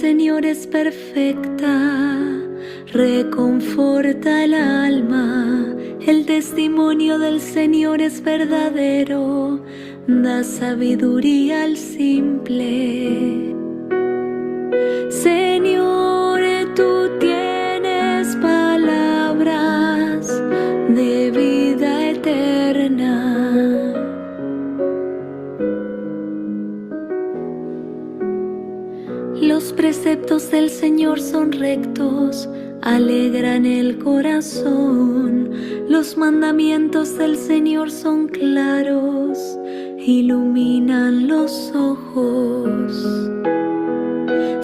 Señor es perfecta, reconforta el alma. El testimonio del Señor es verdadero, da sabiduría al simple. Señor, tú tienes palabras de vida eterna. Los preceptos del Señor son rectos, alegran el corazón. Los mandamientos del Señor son claros, iluminan los ojos.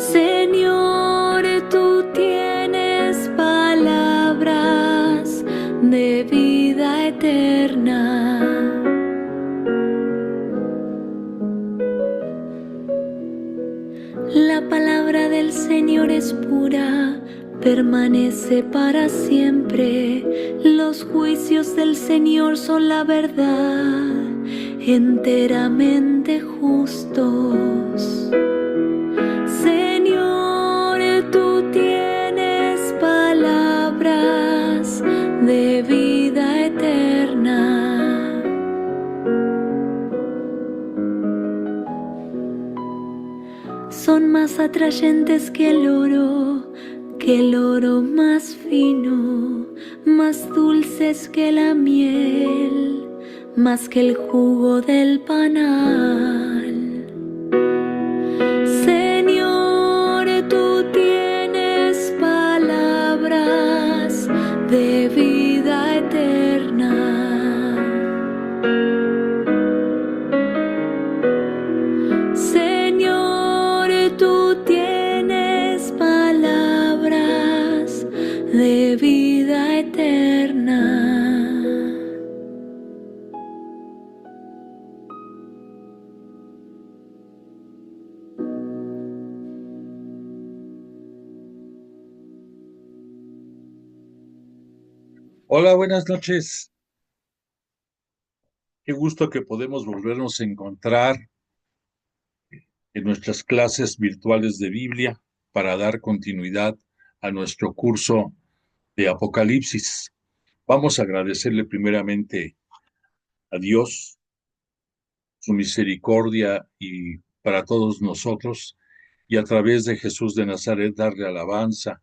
Señor, tú tienes palabras de vida eterna. La palabra del Señor es pura, permanece para siempre. Los juicios del Señor son la verdad, enteramente justos. Señor, tú tienes palabras de vida eterna. Son más atrayentes que el oro más fino, más dulces que la miel, más que el jugo del panal. Señor, tú tienes palabras de vida eterna. Tú tienes palabras de vida eterna. Hola, buenas noches. Qué gusto que podemos volvernos a encontrar en nuestras clases virtuales de Biblia para dar continuidad a nuestro curso de Apocalipsis. Vamos a agradecerle primeramente a Dios su misericordia y para todos nosotros, y a través de Jesús de Nazaret darle alabanza,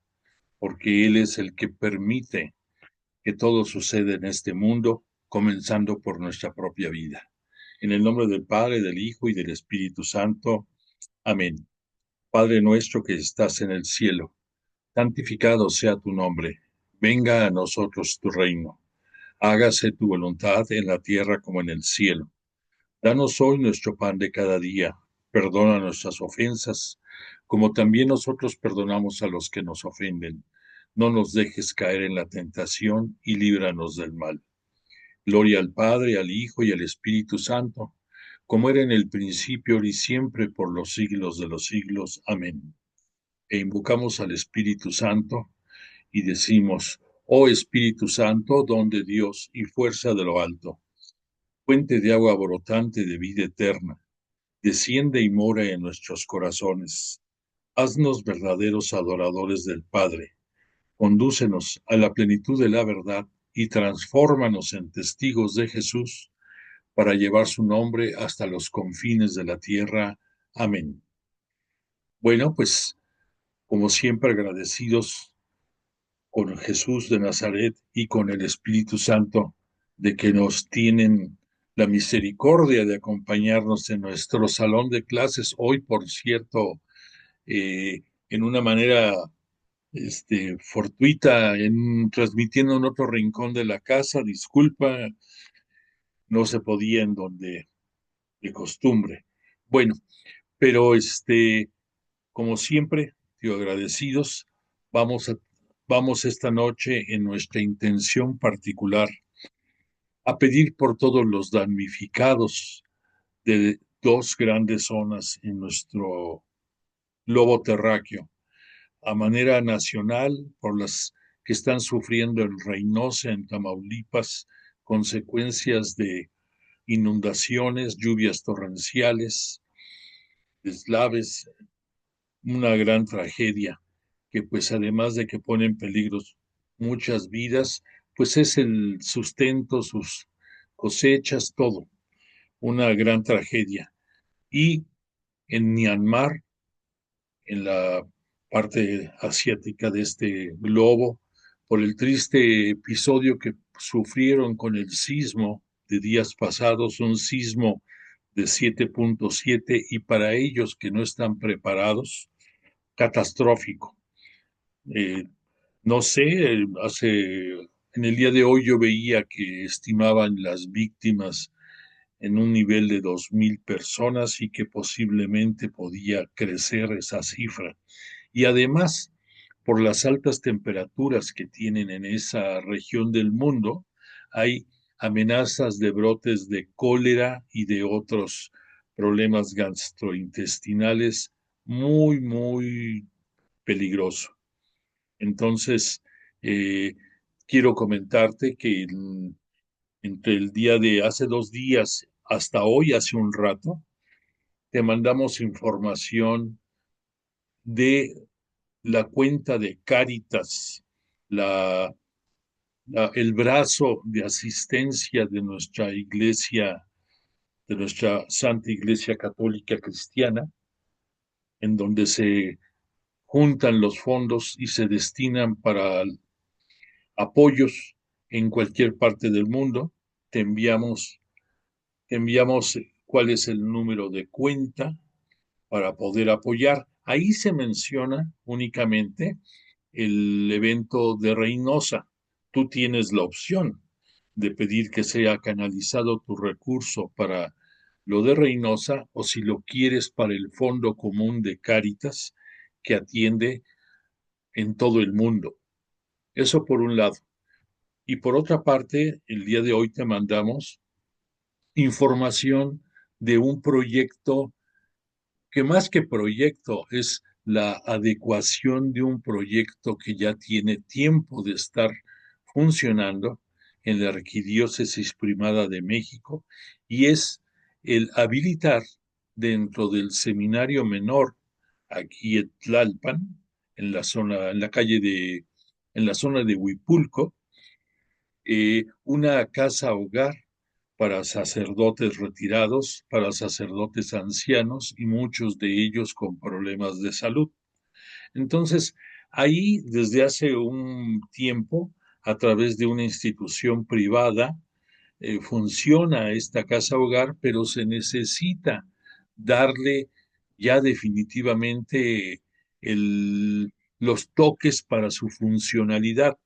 porque Él es el que permite que todo suceda en este mundo, comenzando por nuestra propia vida. En el nombre del Padre, del Hijo y del Espíritu Santo. Amén. Padre nuestro que estás en el cielo, santificado sea tu nombre. Venga a nosotros tu reino. Hágase tu voluntad en la tierra como en el cielo. Danos hoy nuestro pan de cada día. Perdona nuestras ofensas, como también nosotros perdonamos a los que nos ofenden. No nos dejes caer en la tentación y líbranos del mal. Gloria al Padre, al Hijo y al Espíritu Santo, como era en el principio, ahora y siempre, por los siglos de los siglos. Amén. E invocamos al Espíritu Santo y decimos: oh Espíritu Santo, don de Dios y fuerza de lo alto, fuente de agua brotante de vida eterna, desciende y mora en nuestros corazones. Haznos verdaderos adoradores del Padre. Condúcenos a la plenitud de la verdad y transfórmanos en testigos de Jesús para llevar su nombre hasta los confines de la tierra. Amén. Bueno, pues como siempre agradecidos con Jesús de Nazaret y con el Espíritu Santo de que nos tienen la misericordia de acompañarnos en nuestro salón de clases. Hoy, por cierto, en una manera fortuita, transmitiendo en otro rincón de la casa. Disculpa, no se podía en donde de costumbre. Bueno, pero como siempre, tío, agradecidos, vamos a, vamos esta noche en nuestra intención particular a pedir por todos los damnificados de dos grandes zonas en nuestro globo terráqueo, a manera nacional, por las que están sufriendo en Reynosa, en Tamaulipas, consecuencias de inundaciones, lluvias torrenciales, deslaves, una gran tragedia que pues además de que pone en peligro muchas vidas, pues es el sustento, sus cosechas, todo, una gran tragedia. Y en Myanmar, en la parte asiática de este globo, por el triste episodio que sufrieron con el sismo de días pasados, un sismo de 7.7 y para ellos que no están preparados, catastrófico. Eh, no sé, en el día de hoy yo veía que estimaban las víctimas en un nivel de 2.000 personas y que posiblemente podía crecer esa cifra. Y además, por las altas temperaturas que tienen en esa región del mundo, hay amenazas de brotes de cólera y de otros problemas gastrointestinales muy, muy peligrosos. Entonces, eh, quiero comentarte que entre el día de hace 2 días hasta hoy, hace un rato, te mandamos información de la cuenta de Cáritas, la, el brazo de asistencia de nuestra iglesia, de nuestra Santa Iglesia Católica Cristiana, en donde se juntan los fondos y se destinan para apoyos en cualquier parte del mundo. Te enviamos cuál es el número de cuenta para poder apoyar. Ahí se menciona únicamente el evento de Reynosa. Tú tienes la opción de pedir que sea canalizado tu recurso para lo de Reynosa o si lo quieres para el Fondo Común de Cáritas que atiende en todo el mundo. Eso por un lado. Y por otra parte, el día de hoy te mandamos información de un proyecto que más que proyecto es la adecuación de un proyecto que ya tiene tiempo de estar funcionando en la Arquidiócesis Primada de México y es el habilitar dentro del seminario menor aquí en Tlalpan, en la calle en la zona de Huipulco, una casa hogar para sacerdotes retirados, para sacerdotes ancianos y muchos de ellos con problemas de salud. Entonces, ahí desde hace un tiempo, a través de una institución privada, funciona esta casa hogar, pero se necesita darle ya definitivamente los toques para su funcionalidad.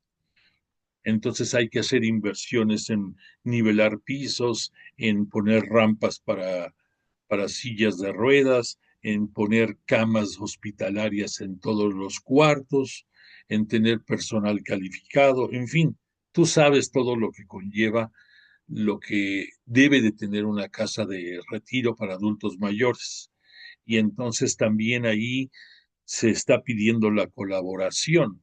Entonces hay que hacer inversiones en nivelar pisos, en poner rampas para sillas de ruedas, en poner camas hospitalarias en todos los cuartos, en tener personal calificado, en fin, tú sabes todo lo que conlleva, lo que debe de tener una casa de retiro para adultos mayores. Y entonces también ahí se está pidiendo la colaboración.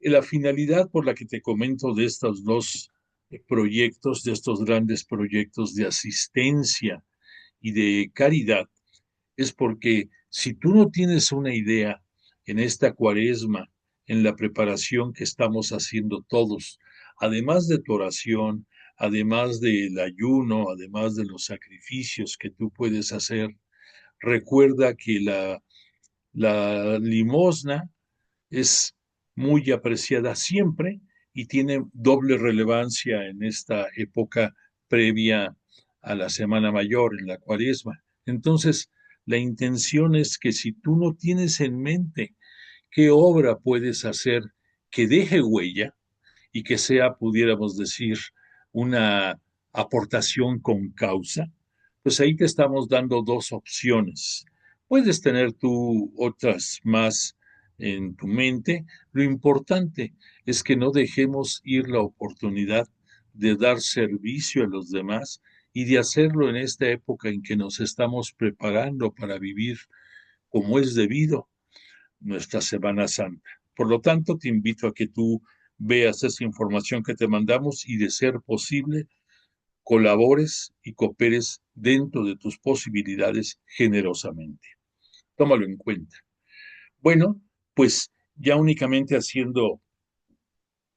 La finalidad por la que te comento de estos dos proyectos, de estos grandes proyectos de asistencia y de caridad, es porque si tú no tienes una idea en esta cuaresma, en la preparación que estamos haciendo todos, además de tu oración, además del ayuno, además de los sacrificios que tú puedes hacer, recuerda que la limosna es muy apreciada siempre y tiene doble relevancia en esta época previa a la Semana Mayor, en la Cuaresma. Entonces, la intención es que si tú no tienes en mente qué obra puedes hacer que deje huella y que sea, pudiéramos decir, una aportación con causa, pues ahí te estamos dando dos opciones. Puedes tener tú otras más en tu mente. Lo importante es que no dejemos ir la oportunidad de dar servicio a los demás y de hacerlo en esta época en que nos estamos preparando para vivir como es debido nuestra Semana Santa. Por lo tanto, te invito a que tú veas esa información que te mandamos y, de ser posible, colabores y cooperes dentro de tus posibilidades generosamente. Tómalo en cuenta. Bueno, pues ya únicamente haciendo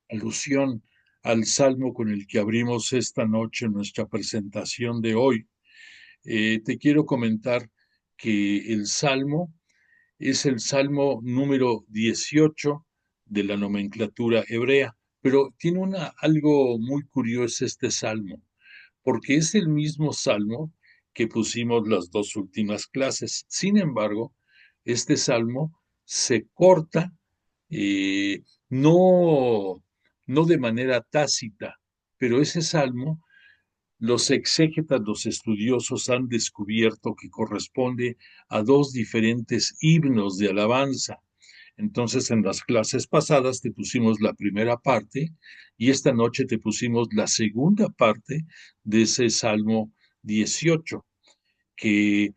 alusión al salmo con el que abrimos esta noche nuestra presentación de hoy, te quiero comentar que el salmo es el salmo número 18 de la nomenclatura hebrea, pero tiene algo muy curioso este salmo, porque es el mismo salmo que pusimos las dos últimas clases. Sin embargo, este salmo se corta, no, no de manera tácita, pero ese salmo, los exégetas, los estudiosos han descubierto que corresponde a dos diferentes himnos de alabanza. Entonces, en las clases pasadas te pusimos la primera parte y esta noche te pusimos la segunda parte de ese Salmo 18, que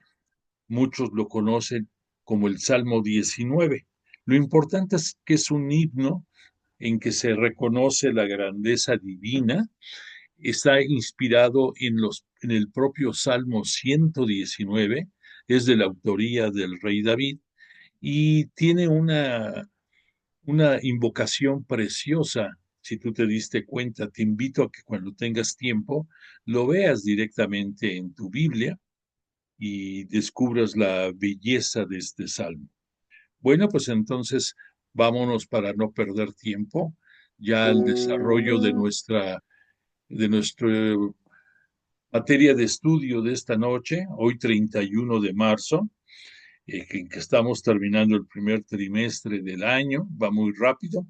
muchos lo conocen como el Salmo 19. Lo importante es que es un himno en que se reconoce la grandeza divina. Está inspirado en el propio Salmo 119, es de la autoría del rey David y tiene una invocación preciosa. Si tú te diste cuenta, te invito a que cuando tengas tiempo lo veas directamente en tu Biblia y descubras la belleza de este salmo. Bueno, pues entonces vámonos para no perder tiempo ya al desarrollo de nuestra materia de estudio de esta noche, hoy 31 de marzo, que estamos terminando el primer trimestre del año, va muy rápido,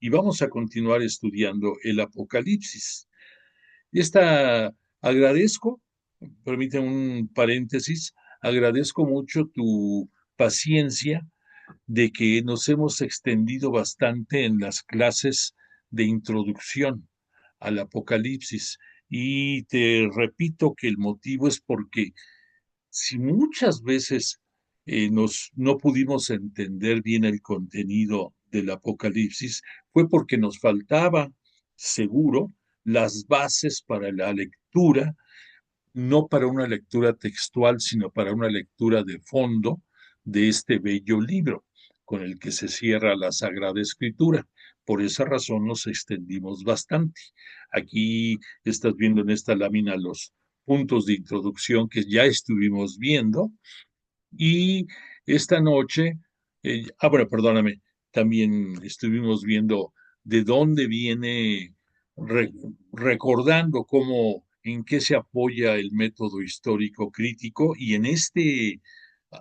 y vamos a continuar estudiando el Apocalipsis. Agradezco, permíteme un paréntesis, agradezco mucho tu paciencia de que nos hemos extendido bastante en las clases de introducción al Apocalipsis. Y te repito que el motivo es porque si muchas veces no pudimos entender bien el contenido del Apocalipsis, fue porque nos faltaba, seguro, las bases para la lectura, no para una lectura textual, sino para una lectura de fondo de este bello libro con el que se cierra la Sagrada Escritura. Por esa razón nos extendimos bastante. Aquí estás viendo en esta lámina los puntos de introducción que ya estuvimos viendo y esta noche, bueno, perdóname, también estuvimos viendo de dónde viene, re- recordando cómo, en qué se apoya el método histórico crítico, y en este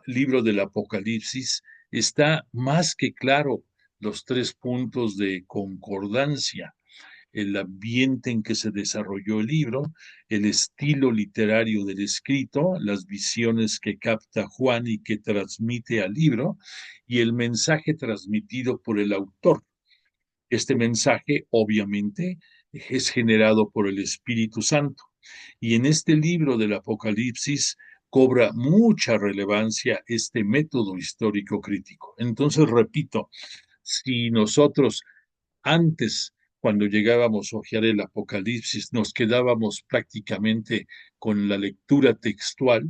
libro del Apocalipsis está más que claro los tres puntos de concordancia: el ambiente en que se desarrolló el libro, el estilo literario del escrito, las visiones que capta Juan y que transmite al libro, y el mensaje transmitido por el autor. Este mensaje, obviamente, es generado por el Espíritu Santo. Y en este libro del Apocalipsis cobra mucha relevancia este método histórico crítico. Entonces, repito, si nosotros antes, cuando llegábamos a hojear el Apocalipsis, nos quedábamos prácticamente con la lectura textual.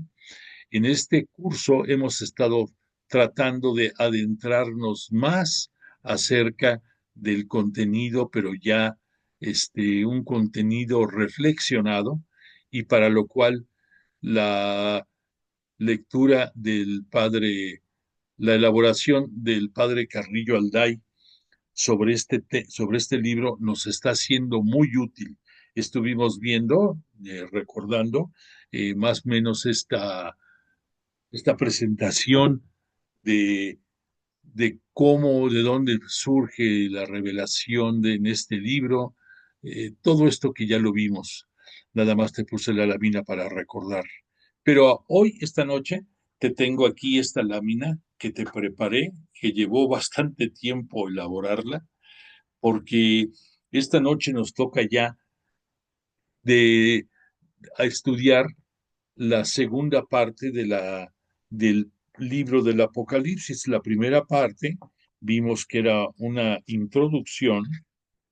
En este curso hemos estado tratando de adentrarnos más acerca del contenido, pero ya un contenido reflexionado, y para lo cual la lectura del padre, la elaboración del padre Carrillo Alday sobre este libro nos está siendo muy útil. Estuvimos viendo, recordando más o menos esta presentación de, de cómo, de dónde surge la revelación en este libro, todo esto que ya lo vimos. Nada más te puse la lámina para recordar. Pero hoy, esta noche, te tengo aquí esta lámina que te preparé, que llevó bastante tiempo elaborarla, porque esta noche nos toca ya de a estudiar la segunda parte del libro del Apocalipsis. La primera parte vimos que era una introducción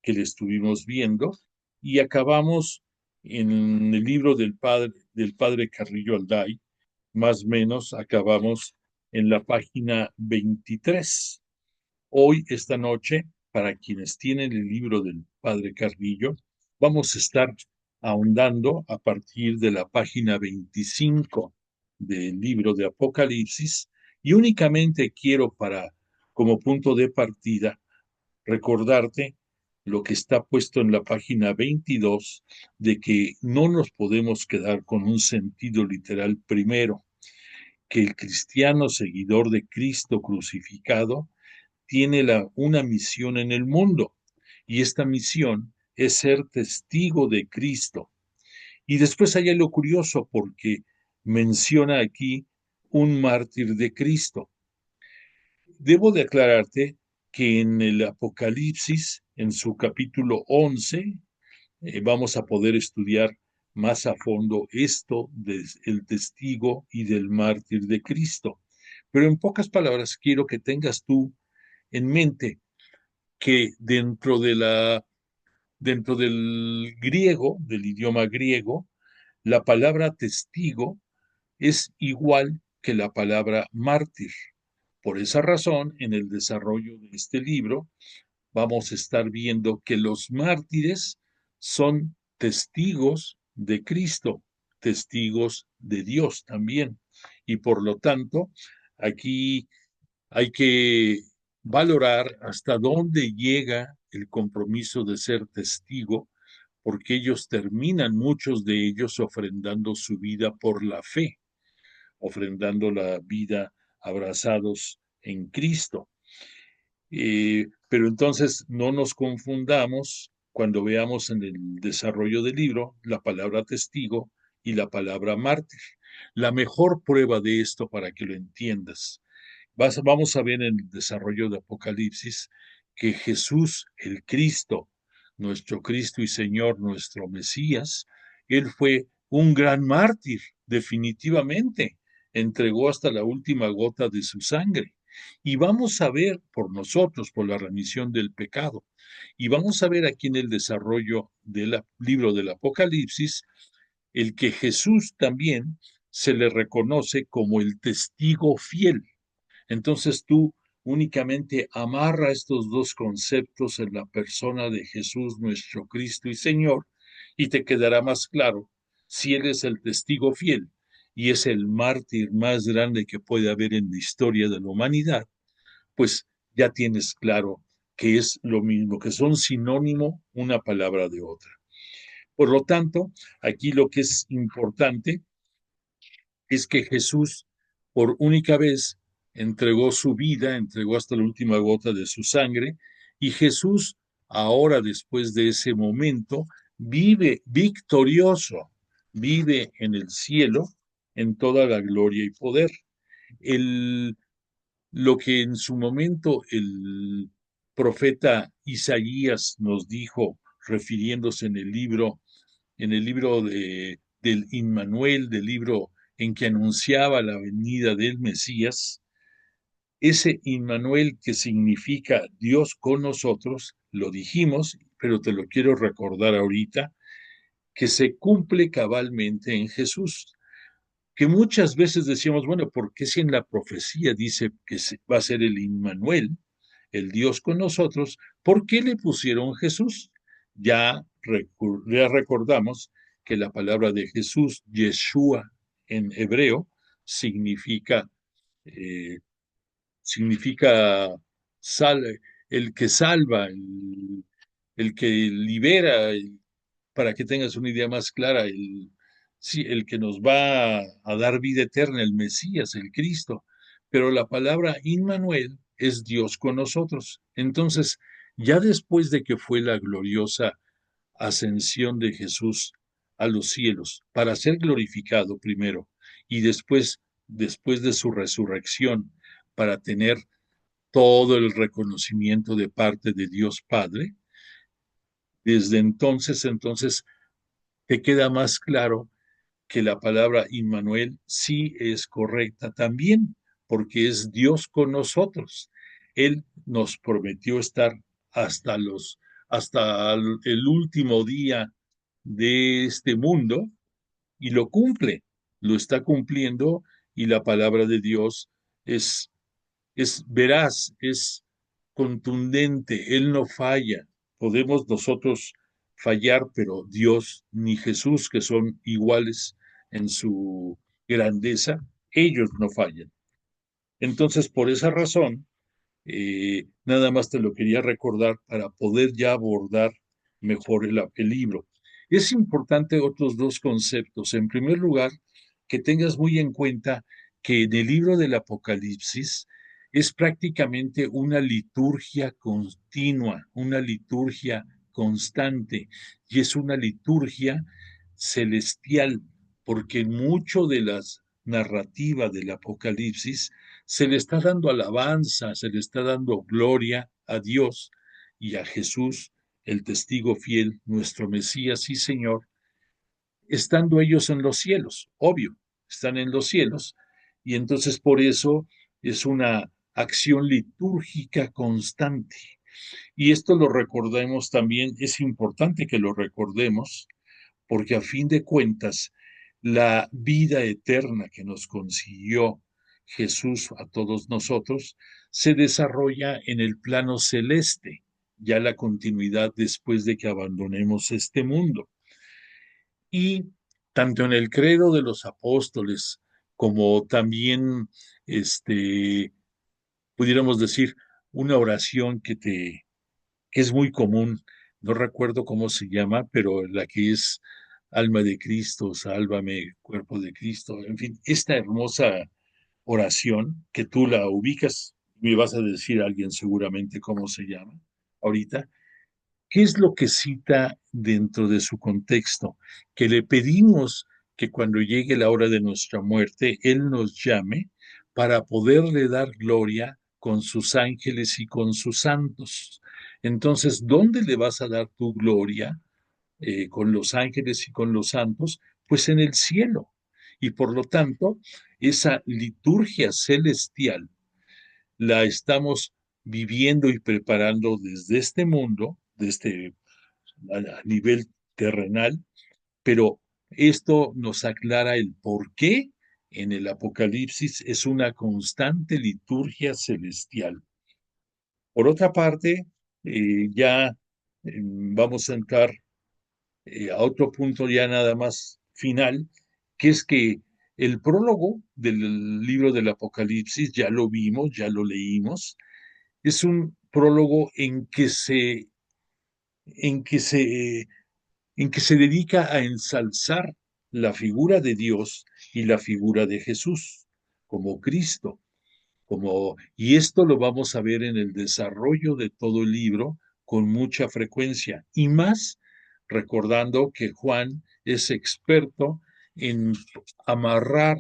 que le estuvimos viendo, y acabamos en el libro del padre Carrillo Alday, más o menos acabamos en la página 23. Hoy, esta noche, para quienes tienen el libro del Padre Carrillo, vamos a estar ahondando a partir de la página 25 del libro de Apocalipsis, y únicamente quiero como punto de partida, recordarte lo que está puesto en la página 22, de que no nos podemos quedar con un sentido literal primero, que el cristiano seguidor de Cristo crucificado tiene una misión en el mundo, y esta misión es ser testigo de Cristo. Y después hay algo curioso, porque menciona aquí un mártir de Cristo. Debo de aclararte que en el Apocalipsis, en su capítulo 11, vamos a poder estudiar más a fondo esto del testigo y del mártir de Cristo. Pero en pocas palabras, quiero que tengas tú en mente que dentro del griego, del idioma griego, la palabra testigo es igual que la palabra mártir. Por esa razón, en el desarrollo de este libro, vamos a estar viendo que los mártires son testigos de Cristo, testigos de Dios también. Y por lo tanto, aquí hay que valorar hasta dónde llega el compromiso de ser testigo, porque ellos terminan, muchos de ellos, ofrendando su vida por la fe, ofrendando la vida abrazados en Cristo. Pero entonces no nos confundamos cuando veamos en el desarrollo del libro la palabra testigo y la palabra mártir. La mejor prueba de esto, para que lo entiendas, vamos a ver en el desarrollo de Apocalipsis que Jesús, el Cristo, nuestro Cristo y Señor, nuestro Mesías, Él fue un gran mártir, definitivamente. Entregó hasta la última gota de su sangre. Y vamos a ver por nosotros, por la remisión del pecado. Y vamos a ver aquí en el desarrollo del libro del Apocalipsis, el que Jesús también se le reconoce como el testigo fiel. Entonces tú únicamente amarra estos dos conceptos en la persona de Jesús, nuestro Cristo y Señor, y te quedará más claro si Él es el testigo fiel y es el mártir más grande que puede haber en la historia de la humanidad, pues ya tienes claro que es lo mismo, que son sinónimo una palabra de otra. Por lo tanto, aquí lo que es importante es que Jesús, por única vez, entregó su vida, entregó hasta la última gota de su sangre, y Jesús, ahora, después de ese momento, vive victorioso, vive en el cielo en toda la gloria y poder. El, lo que en su momento el profeta Isaías nos dijo, refiriéndose en el libro del Immanuel, del libro en que anunciaba la venida del Mesías, ese Immanuel, que significa Dios con nosotros, lo dijimos, pero te lo quiero recordar ahorita, que se cumple cabalmente en Jesús. Que muchas veces decíamos, bueno, ¿por qué si en la profecía dice que va a ser el Immanuel, el Dios con nosotros, ¿por qué le pusieron Jesús? Ya recordamos que la palabra de Jesús, Yeshua en hebreo, significa, eh, significa sal, el que salva, el que libera, para que tengas una idea más clara, sí, el que nos va a dar vida eterna, el Mesías, el Cristo. Pero la palabra Immanuel es Dios con nosotros. Entonces, ya después de que fue la gloriosa ascensión de Jesús a los cielos, para ser glorificado primero, y después de su resurrección, para tener todo el reconocimiento de parte de Dios Padre, desde entonces te queda más claro que la palabra Immanuel sí es correcta también, porque es Dios con nosotros. Él nos prometió estar hasta el último día de este mundo, y lo cumple, lo está cumpliendo, y la palabra de Dios es, es veraz, es contundente, Él no falla. Podemos nosotros fallar, pero Dios ni Jesús, que son iguales en su grandeza, ellos no fallan. Entonces, por esa razón, nada más te lo quería recordar para poder ya abordar mejor el libro. Es importante otros dos conceptos. En primer lugar, que tengas muy en cuenta que en el libro del Apocalipsis es prácticamente una liturgia continua, una liturgia constante, y es una liturgia celestial, porque mucho de las narrativa del Apocalipsis se le está dando alabanza, se le está dando gloria a Dios y a Jesús, el testigo fiel, nuestro Mesías y Señor, estando ellos en los cielos, obvio, están en los cielos, y entonces por eso es una acción litúrgica constante. Y esto lo recordemos también, es importante que lo recordemos, porque a fin de cuentas, la vida eterna que nos consiguió Jesús a todos nosotros se desarrolla en el plano celeste, ya la continuidad después de que abandonemos este mundo. Y tanto en el credo de los apóstoles como también, este, pudiéramos decir, una oración que es muy común, no recuerdo cómo se llama, pero la que es alma de Cristo, sálvame, cuerpo de Cristo, en fin, esta hermosa oración que tú la ubicas, me vas a decir a alguien seguramente cómo se llama ahorita, ¿qué es lo que cita dentro de su contexto? Que le pedimos que cuando llegue la hora de nuestra muerte, Él nos llame para poderle dar gloria con sus ángeles y con sus santos. Entonces, ¿dónde le vas a dar tu gloria con los ángeles y con los santos? Pues en el cielo. Y por lo tanto, esa liturgia celestial la estamos viviendo y preparando desde este mundo, desde a nivel terrenal, pero esto nos aclara el por qué en el Apocalipsis es una constante liturgia celestial. Por otra parte, ya vamos a entrar a otro punto ya nada más final, que es que el prólogo del libro del Apocalipsis, ya lo vimos, ya lo leímos, es un prólogo en que se en que se dedica a ensalzar la figura de Dios y la figura de Jesús como Cristo, y esto lo vamos a ver en el desarrollo de todo el libro con mucha frecuencia y más recordando que Juan es experto en amarrar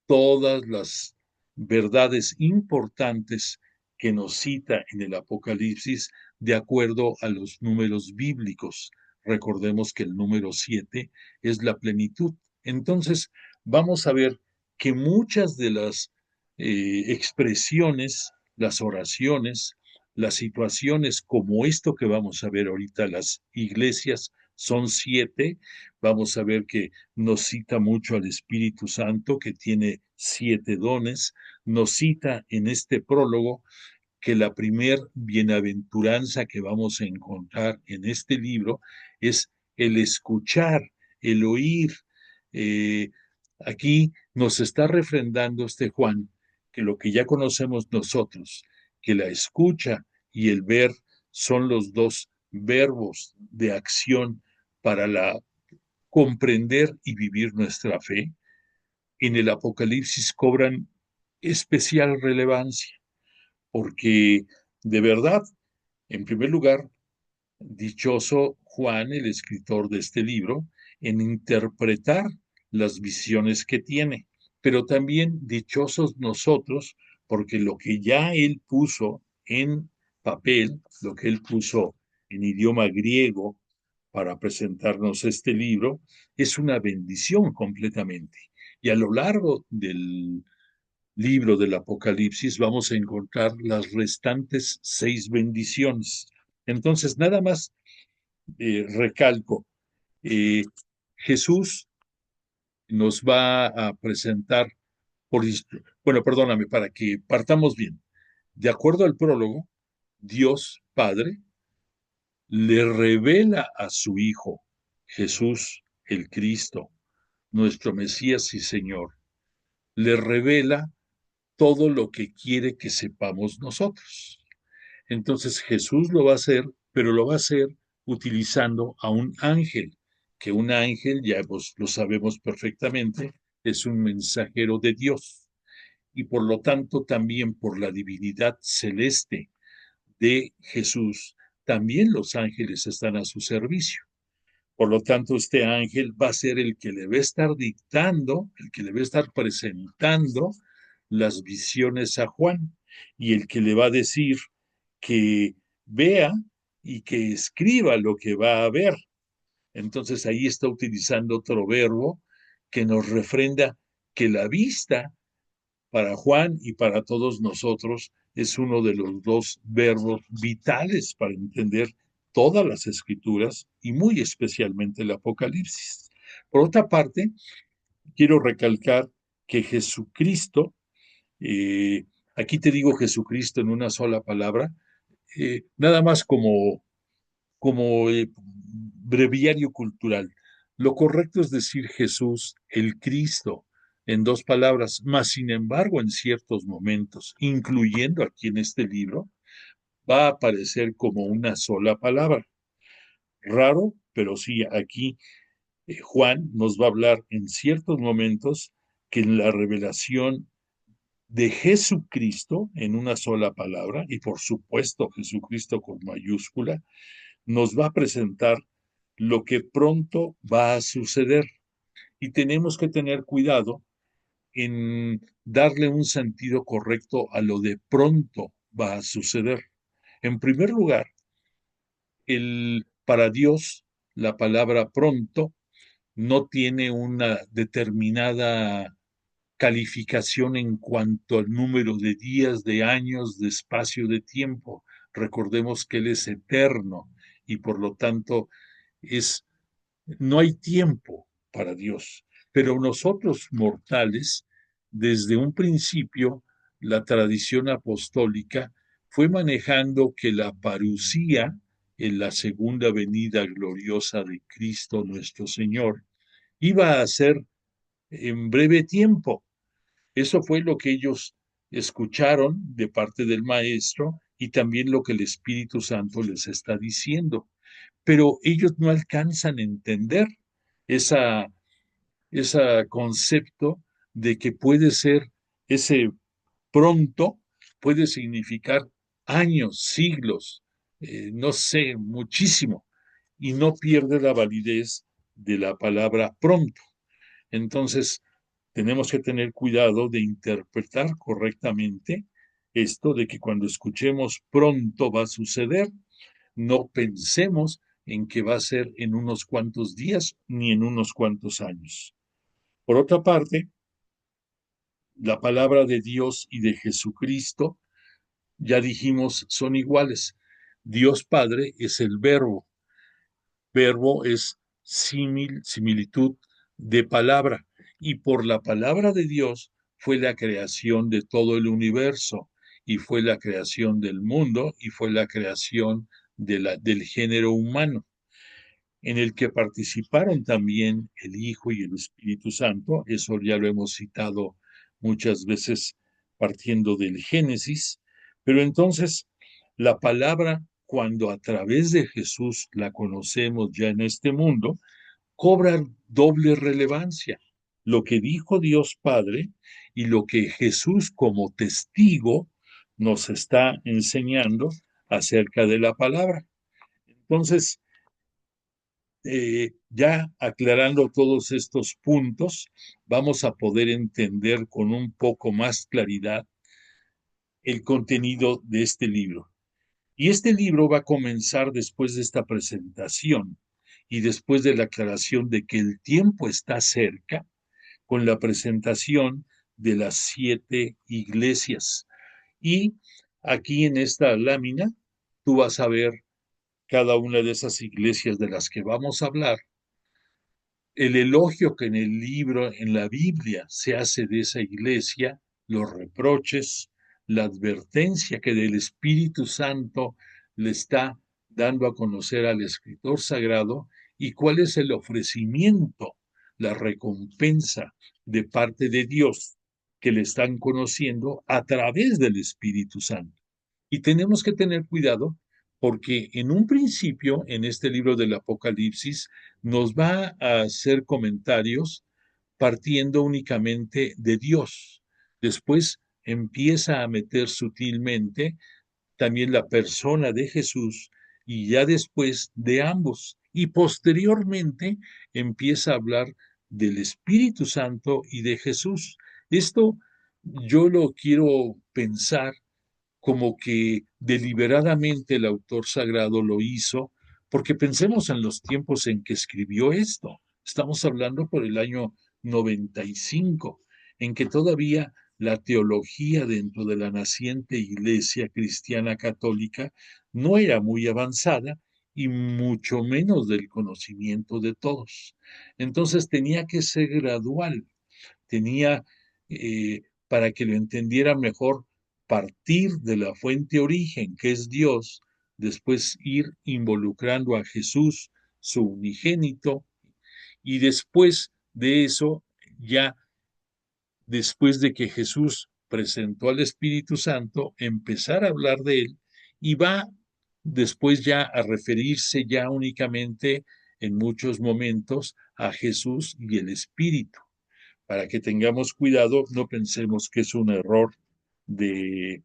todas las verdades importantes que nos cita en el Apocalipsis de acuerdo a los números bíblicos. Recordemos que el número 7 es la plenitud. Entonces, vamos a ver que muchas de las expresiones, las oraciones, las situaciones como esto que vamos a ver ahorita, las iglesias son 7, vamos a ver que nos cita mucho al Espíritu Santo, que tiene 7 dones, nos cita en este prólogo que la primer bienaventuranza que vamos a encontrar en este libro es el escuchar, el oír. Eh, Aquí nos está refrendando este Juan que lo que ya conocemos nosotros, que la escucha y el ver son los dos verbos de acción para la comprender y vivir nuestra fe, en el Apocalipsis cobran especial relevancia, porque de verdad, en primer lugar, dichoso Juan, el escritor de este libro, en interpretar las visiones que tiene, pero también dichosos nosotros, porque lo que ya él puso en papel, lo que él puso en idioma griego para presentarnos este libro, es una bendición completamente. Y a lo largo del libro del Apocalipsis vamos a encontrar las restantes 6 bendiciones. Entonces, nada más recalco, eh, Jesús nos va a presentar por, Bueno, perdóname, para que partamos bien. De acuerdo al prólogo, Dios Padre le revela a su Hijo, Jesús el Cristo, nuestro Mesías y Señor, le revela todo lo que quiere que sepamos nosotros. Entonces Jesús lo va a hacer, pero lo va a hacer utilizando a un ángel, que un ángel, ya lo sabemos perfectamente, es un mensajero de Dios. Y por lo tanto también por la divinidad celeste de Jesús, también los ángeles están a su servicio. Por lo tanto, este ángel va a ser el que le va a estar dictando, el que le va a estar presentando las visiones a Juan y el que le va a decir que vea y que escriba lo que va a ver. Entonces ahí está utilizando otro verbo que nos refrenda que la vista para Juan y para todos nosotros es uno de los dos verbos vitales para entender todas las escrituras y muy especialmente el Apocalipsis. Por otra parte, quiero recalcar que Jesucristo, aquí te digo Jesucristo en una sola palabra, nada más como breviario cultural. Lo correcto es decir Jesús, el Cristo, en dos palabras, mas sin embargo en ciertos momentos, incluyendo aquí en este libro, va a aparecer como una sola palabra. Raro, pero sí, aquí Juan nos va a hablar en ciertos momentos que en la revelación de Jesucristo, en una sola palabra, y por supuesto Jesucristo con mayúscula, nos va a presentar lo que pronto va a suceder. Y tenemos que tener cuidado en darle un sentido correcto a lo de pronto va a suceder. En primer lugar, para Dios, la palabra pronto no tiene una determinada calificación en cuanto al número de días, de años, de espacio de tiempo. Recordemos que Él es eterno y por lo tanto es no hay tiempo para Dios, pero nosotros mortales, desde un principio, la tradición apostólica fue manejando que la parucía en la segunda venida gloriosa de Cristo nuestro Señor iba a ser en breve tiempo. Eso fue lo que ellos escucharon de parte del Maestro y también lo que el Espíritu Santo les está diciendo, pero ellos no alcanzan a entender esa, ese concepto de que puede ser ese pronto, puede significar años, siglos, no sé, muchísimo, y no pierde la validez de la palabra pronto. Entonces, tenemos que tener cuidado de interpretar correctamente esto de que cuando escuchemos pronto va a suceder, no pensemos en que va a ser en unos cuantos días ni en unos cuantos años. Por otra parte, la palabra de Dios y de Jesucristo, ya dijimos, son iguales. Dios Padre es el verbo. Verbo es similitud de palabra. Y por la palabra de Dios fue la creación de todo el universo, y fue la creación del mundo, y fue la creación del género humano, en el que participaron también el Hijo y el Espíritu Santo. Eso ya lo hemos citado muchas veces partiendo del Génesis. Pero entonces, la palabra, cuando a través de Jesús la conocemos ya en este mundo, cobra doble relevancia. Lo que dijo Dios Padre y lo que Jesús como testigo nos está enseñando acerca de la palabra. Entonces, ya aclarando todos estos puntos, vamos a poder entender con un poco más claridad el contenido de este libro. Y este libro va a comenzar después de esta presentación y después de la aclaración de que el tiempo está cerca, con la presentación de las 7 iglesias. Y aquí en esta lámina tú vas a ver cada una de esas iglesias de las que vamos a hablar, el elogio que en el libro, en la Biblia, se hace de esa iglesia los reproches, la advertencia que del Espíritu Santo le está dando a conocer al escritor sagrado y cuál es el ofrecimiento, la recompensa de parte de Dios que le están conociendo a través del Espíritu Santo. Y tenemos que tener cuidado porque en un principio, en este libro del Apocalipsis, nos va a hacer comentarios partiendo únicamente de Dios. Después empieza a meter sutilmente también la persona de Jesús y ya después de ambos. Y posteriormente empieza a hablar del Espíritu Santo y de Jesús. Esto yo lo quiero pensar como que deliberadamente el autor sagrado lo hizo, porque pensemos en los tiempos en que escribió esto. Estamos hablando por el año 95, en que todavía la teología dentro de la naciente iglesia cristiana católica no era muy avanzada y mucho menos del conocimiento de todos. Entonces tenía que ser gradual, tenía, para que lo entendiera mejor, partir de la fuente origen, que es Dios, después ir involucrando a Jesús, su unigénito, y después de eso, ya después de que Jesús presentó al Espíritu Santo, empezar a hablar de él y va después ya a referirse ya únicamente en muchos momentos a Jesús y el Espíritu. Para que tengamos cuidado, no pensemos que es un error de,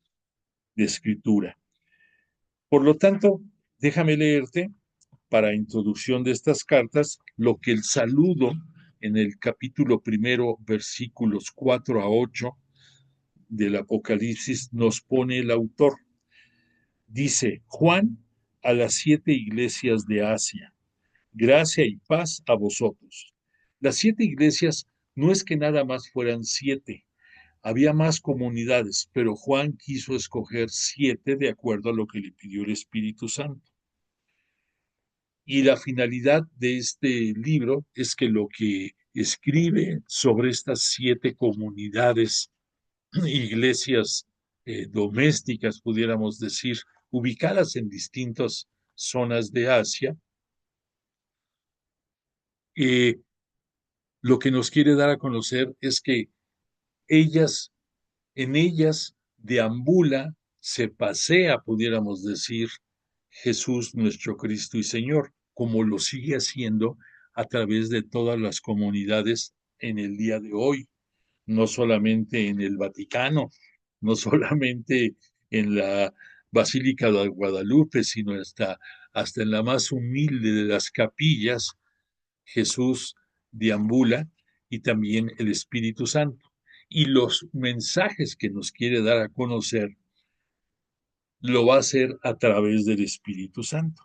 de escritura. Por lo tanto, déjame leerte, para introducción de estas cartas, lo que el saludo en el capítulo primero, versículos 4 a 8 del Apocalipsis nos pone el autor. Dice, Juan a las 7 iglesias de Asia, gracia y paz a vosotros. Las 7 iglesias no es que nada más fueran 7, había más comunidades, pero Juan quiso escoger 7 de acuerdo a lo que le pidió el Espíritu Santo. Y la finalidad de este libro es que lo que escribe sobre estas 7 comunidades, iglesias domésticas, pudiéramos decir, ubicadas en distintas zonas de Asia, eh, lo que nos quiere dar a conocer es que ellas, en ellas deambula, se pasea, pudiéramos decir, Jesús nuestro Cristo y Señor, como lo sigue haciendo a través de todas las comunidades en el día de hoy, no solamente en el Vaticano, no solamente en la Basílica de Guadalupe, sino hasta en la más humilde de las capillas, Jesús deambula y también el Espíritu Santo. Y los mensajes que nos quiere dar a conocer lo va a hacer a través del Espíritu Santo.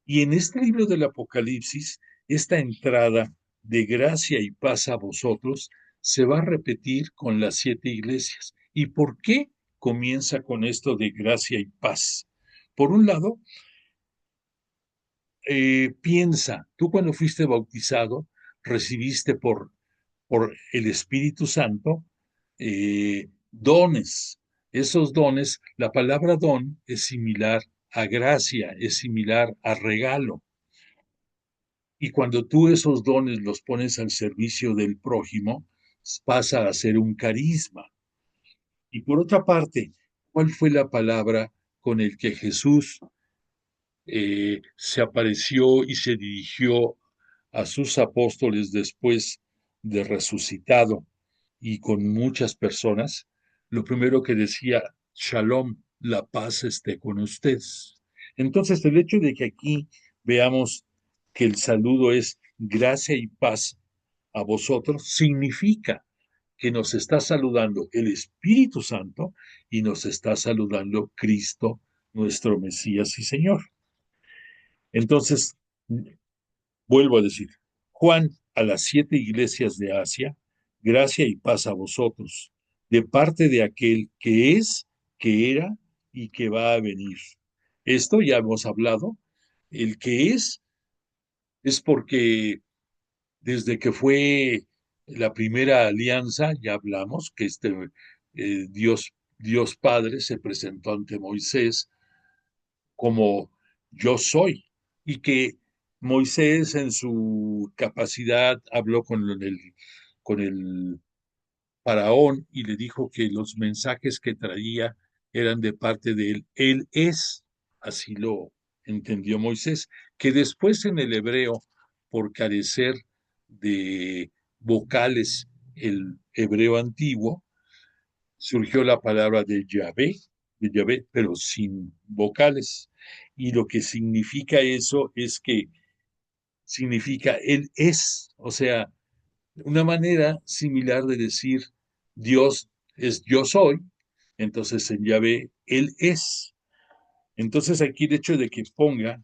Y en este libro del Apocalipsis, esta entrada de gracia y paz a vosotros se va a repetir con las 7 iglesias. ¿Y por qué comienza con esto de gracia y paz? Por un lado, piensa, tú cuando fuiste bautizado, recibiste por el Espíritu Santo dones. Esos dones, la palabra don es similar a gracia, es similar a regalo. Y cuando tú esos dones los pones al servicio del prójimo, pasa a ser un carisma. Y por otra parte, ¿cuál fue la palabra con el que Jesús se apareció y se dirigió a sus apóstoles después de resucitado y con muchas personas? Lo primero que decía, Shalom, la paz esté con ustedes. Entonces, el hecho de que aquí veamos que el saludo es gracia y paz a vosotros, significa que nos está saludando el Espíritu Santo y nos está saludando Cristo, nuestro Mesías y Señor. Entonces, vuelvo a decir, Juan a las 7 iglesias de Asia, gracia y paz a vosotros, de parte de aquel que es, que era y que va a venir. Esto ya hemos hablado, el que es porque desde que fue la primera alianza, ya hablamos que Dios Padre se presentó ante Moisés como yo soy, y que Moisés en su capacidad habló con el faraón y le dijo que los mensajes que traía eran de parte de él. Él es, así lo entendió Moisés, que después en el hebreo, por carecer de vocales, el hebreo antiguo, surgió la palabra de Yahvé, pero sin vocales. Y lo que significa eso es que significa Él es, o sea, una manera similar de decir Dios es yo soy, entonces en Yahvé Él es. Entonces aquí el hecho de que ponga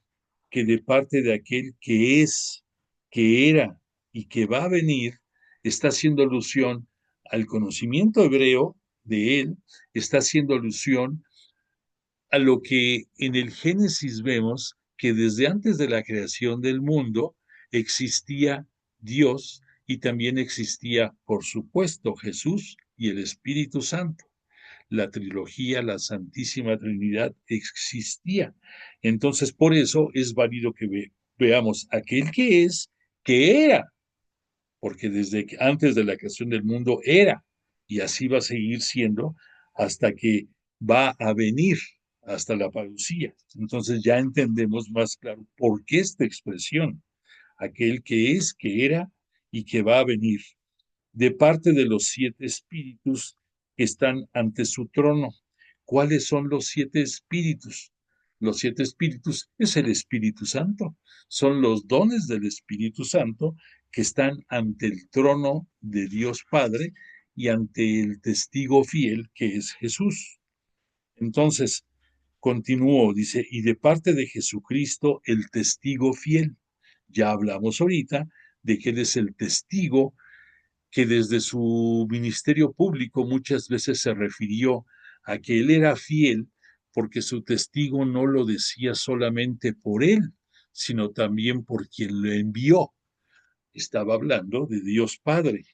que de parte de aquel que es, que era y que va a venir, está haciendo alusión al conocimiento hebreo de él, está haciendo alusión a lo que en el Génesis vemos que desde antes de la creación del mundo existía Dios y también existía, por supuesto, Jesús y el Espíritu Santo. La trilogía, la Santísima Trinidad existía. Entonces, por eso es válido que veamos aquel que es, que era, porque desde que antes de la creación del mundo era, y así va a seguir siendo hasta que va a venir, hasta la parucía. Entonces ya entendemos más claro por qué esta expresión, aquel que es, que era y que va a venir, de parte de los 7 espíritus que están ante su trono. ¿Cuáles son los 7 espíritus? Los 7 espíritus es el Espíritu Santo, son los dones del Espíritu Santo que están ante el trono de Dios Padre y ante el testigo fiel que es Jesús. Entonces, continúo, dice, y de parte de Jesucristo, el testigo fiel. Ya hablamos ahorita de que Él es el testigo que desde su ministerio público muchas veces se refirió a que Él era fiel porque su testigo no lo decía solamente por Él, sino también por quien lo envió. Estaba hablando de Dios Padre.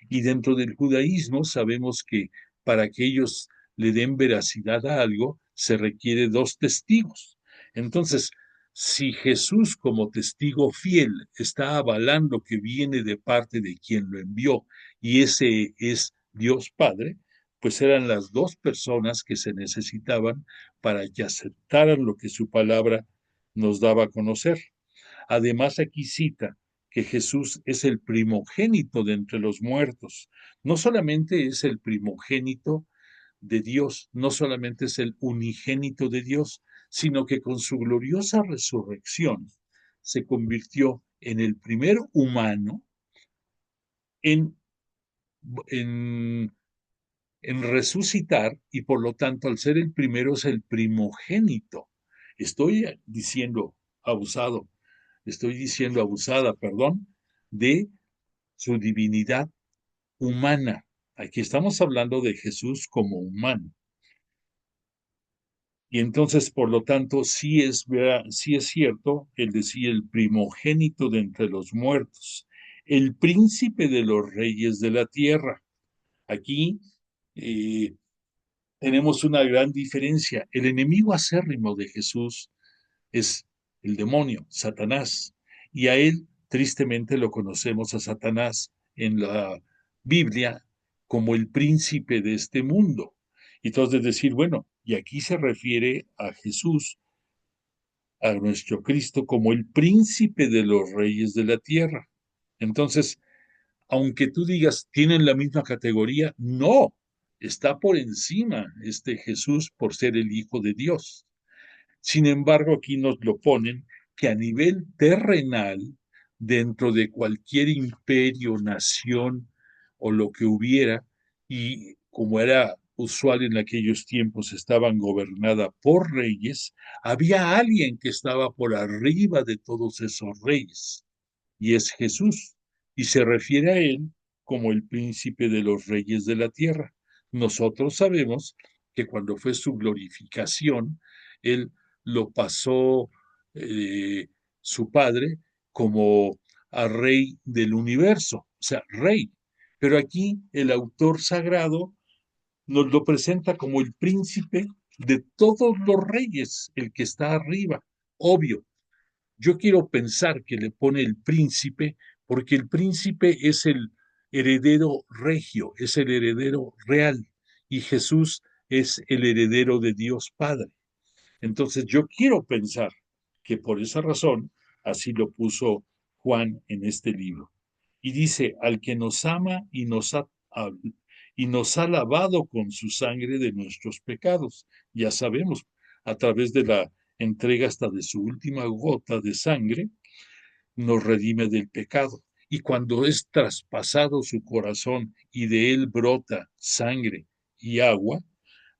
Y dentro del judaísmo sabemos que para que ellos le den veracidad a algo, se requiere 2 testigos. Entonces, si Jesús como testigo fiel está avalando que viene de parte de quien lo envió y ese es Dios Padre, pues eran las 2 personas que se necesitaban para que aceptaran lo que su palabra nos daba a conocer. Además, aquí cita que Jesús es el primogénito de entre los muertos. No solamente es el primogénito de Dios, no solamente es el unigénito de Dios, sino que con su gloriosa resurrección se convirtió en el primer humano en, en, en resucitar y por lo tanto al ser el primero es el primogénito. Estoy diciendo abusado, estoy diciendo abusada, perdón, de su divinidad humana. Aquí estamos hablando de Jesús como humano. Y entonces, por lo tanto, sí es cierto el decir el primogénito de entre los muertos, el príncipe de los reyes de la tierra. Aquí eh, tenemos una gran diferencia. El enemigo acérrimo de Jesús es el demonio, Satanás, y a él tristemente lo conocemos a Satanás en la Biblia como el príncipe de este mundo. Y entonces decir, bueno, y aquí se refiere a Jesús, a nuestro Cristo, como el príncipe de los reyes de la tierra. Entonces, aunque tú digas, tienen la misma categoría, no, está por encima este Jesús por ser el Hijo de Dios. Sin embargo, aquí nos lo ponen que a nivel terrenal, dentro de cualquier imperio, nación o lo que hubiera, y como era usual en aquellos tiempos, estaban gobernadas por reyes, había alguien que estaba por arriba de todos esos reyes, y es Jesús, y se refiere a él como el príncipe de los reyes de la tierra. Nosotros sabemos que cuando fue su glorificación, él lo pasó su padre como a rey del universo, o sea, rey. Pero aquí el autor sagrado nos lo presenta como el príncipe de todos los reyes, el que está arriba. Obvio, yo quiero pensar que le pone el príncipe porque el príncipe es el heredero regio, es el heredero real, y Jesús es el heredero de Dios Padre. Entonces yo quiero pensar que por esa razón así lo puso Juan en este libro. Y dice, al que nos ama y nos ha lavado con su sangre de nuestros pecados. Ya sabemos, a través de la entrega hasta de su última gota de sangre, nos redime del pecado. Y cuando es traspasado su corazón y de él brota sangre y agua,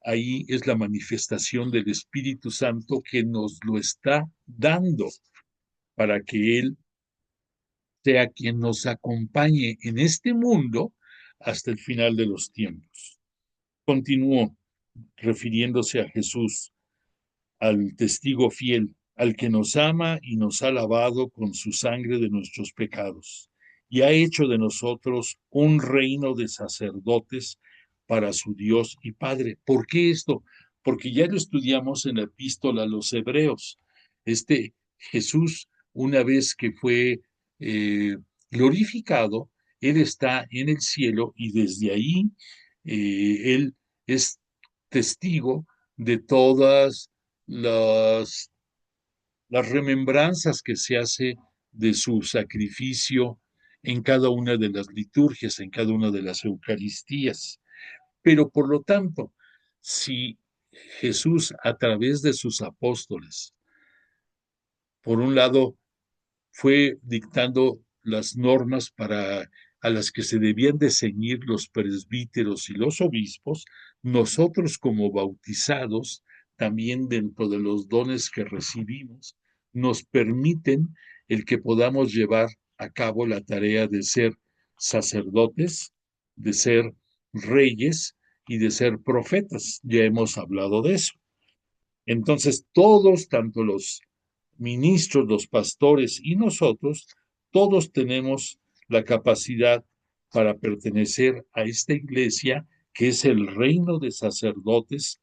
ahí es la manifestación del Espíritu Santo que nos lo está dando para que Él sea quien nos acompañe en este mundo hasta el final de los tiempos. Continuó refiriéndose a Jesús, al testigo fiel, al que nos ama y nos ha lavado con su sangre de nuestros pecados, y ha hecho de nosotros un reino de sacerdotes para su Dios y Padre. ¿Por qué esto? Porque ya lo estudiamos en la epístola a los Hebreos. Este Jesús, una vez que fue glorificado, Él está en el cielo y desde ahí Él es testigo de todas las, las remembranzas que se hace de su sacrificio en cada una de las liturgias, en cada una de las Eucaristías. Pero por lo tanto, si Jesús a través de sus apóstoles, por un lado, fue dictando las normas a las que se debían de ceñir los presbíteros y los obispos, nosotros como bautizados, también dentro de los dones que recibimos, nos permiten el que podamos llevar a cabo la tarea de ser sacerdotes, de ser reyes y de ser profetas. Ya hemos hablado de eso. Entonces, todos, tanto los ministros, los pastores y nosotros, todos tenemos la capacidad para pertenecer a esta iglesia que es el reino de sacerdotes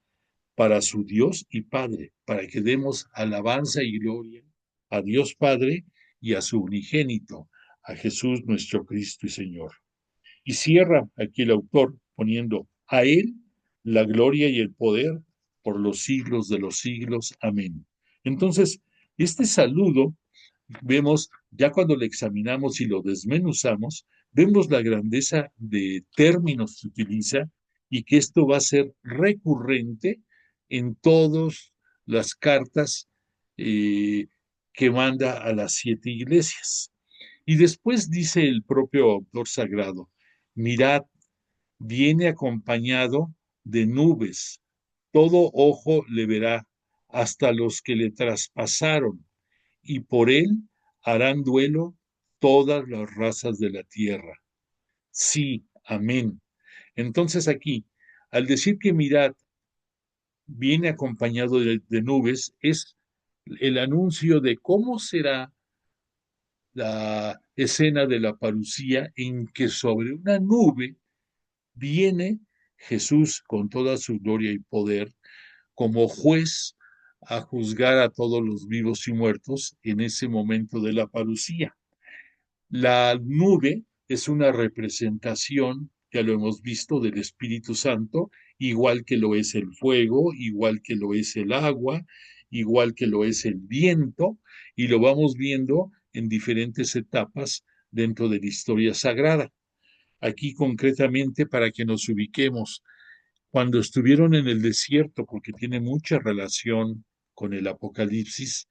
para su Dios y Padre, para que demos alabanza y gloria a Dios Padre y a su unigénito, a Jesús nuestro Cristo y Señor. Y cierra aquí el autor poniendo a Él la gloria y el poder por los siglos de los siglos. Amén. Entonces, este saludo, vemos, ya cuando lo examinamos y lo desmenuzamos, vemos la grandeza de términos que utiliza y que esto va a ser recurrente en todas las cartas que manda a las 7 iglesias. Y después dice el propio autor sagrado, mirad, viene acompañado de nubes, todo ojo le verá, hasta los que le traspasaron, y por él harán duelo todas las razas de la tierra. Sí, amén. Entonces aquí, al decir que mirad, viene acompañado de nubes, es el anuncio de cómo será la escena de la parucía en que sobre una nube viene Jesús con toda su gloria y poder como juez a juzgar a todos los vivos y muertos en ese momento de la parucía. La nube es una representación, ya lo hemos visto, del Espíritu Santo, igual que lo es el fuego, igual que lo es el agua, igual que lo es el viento, y lo vamos viendo en diferentes etapas dentro de la historia sagrada. Aquí concretamente para que nos ubiquemos, cuando estuvieron en el desierto, porque tiene mucha relación con el Apocalipsis,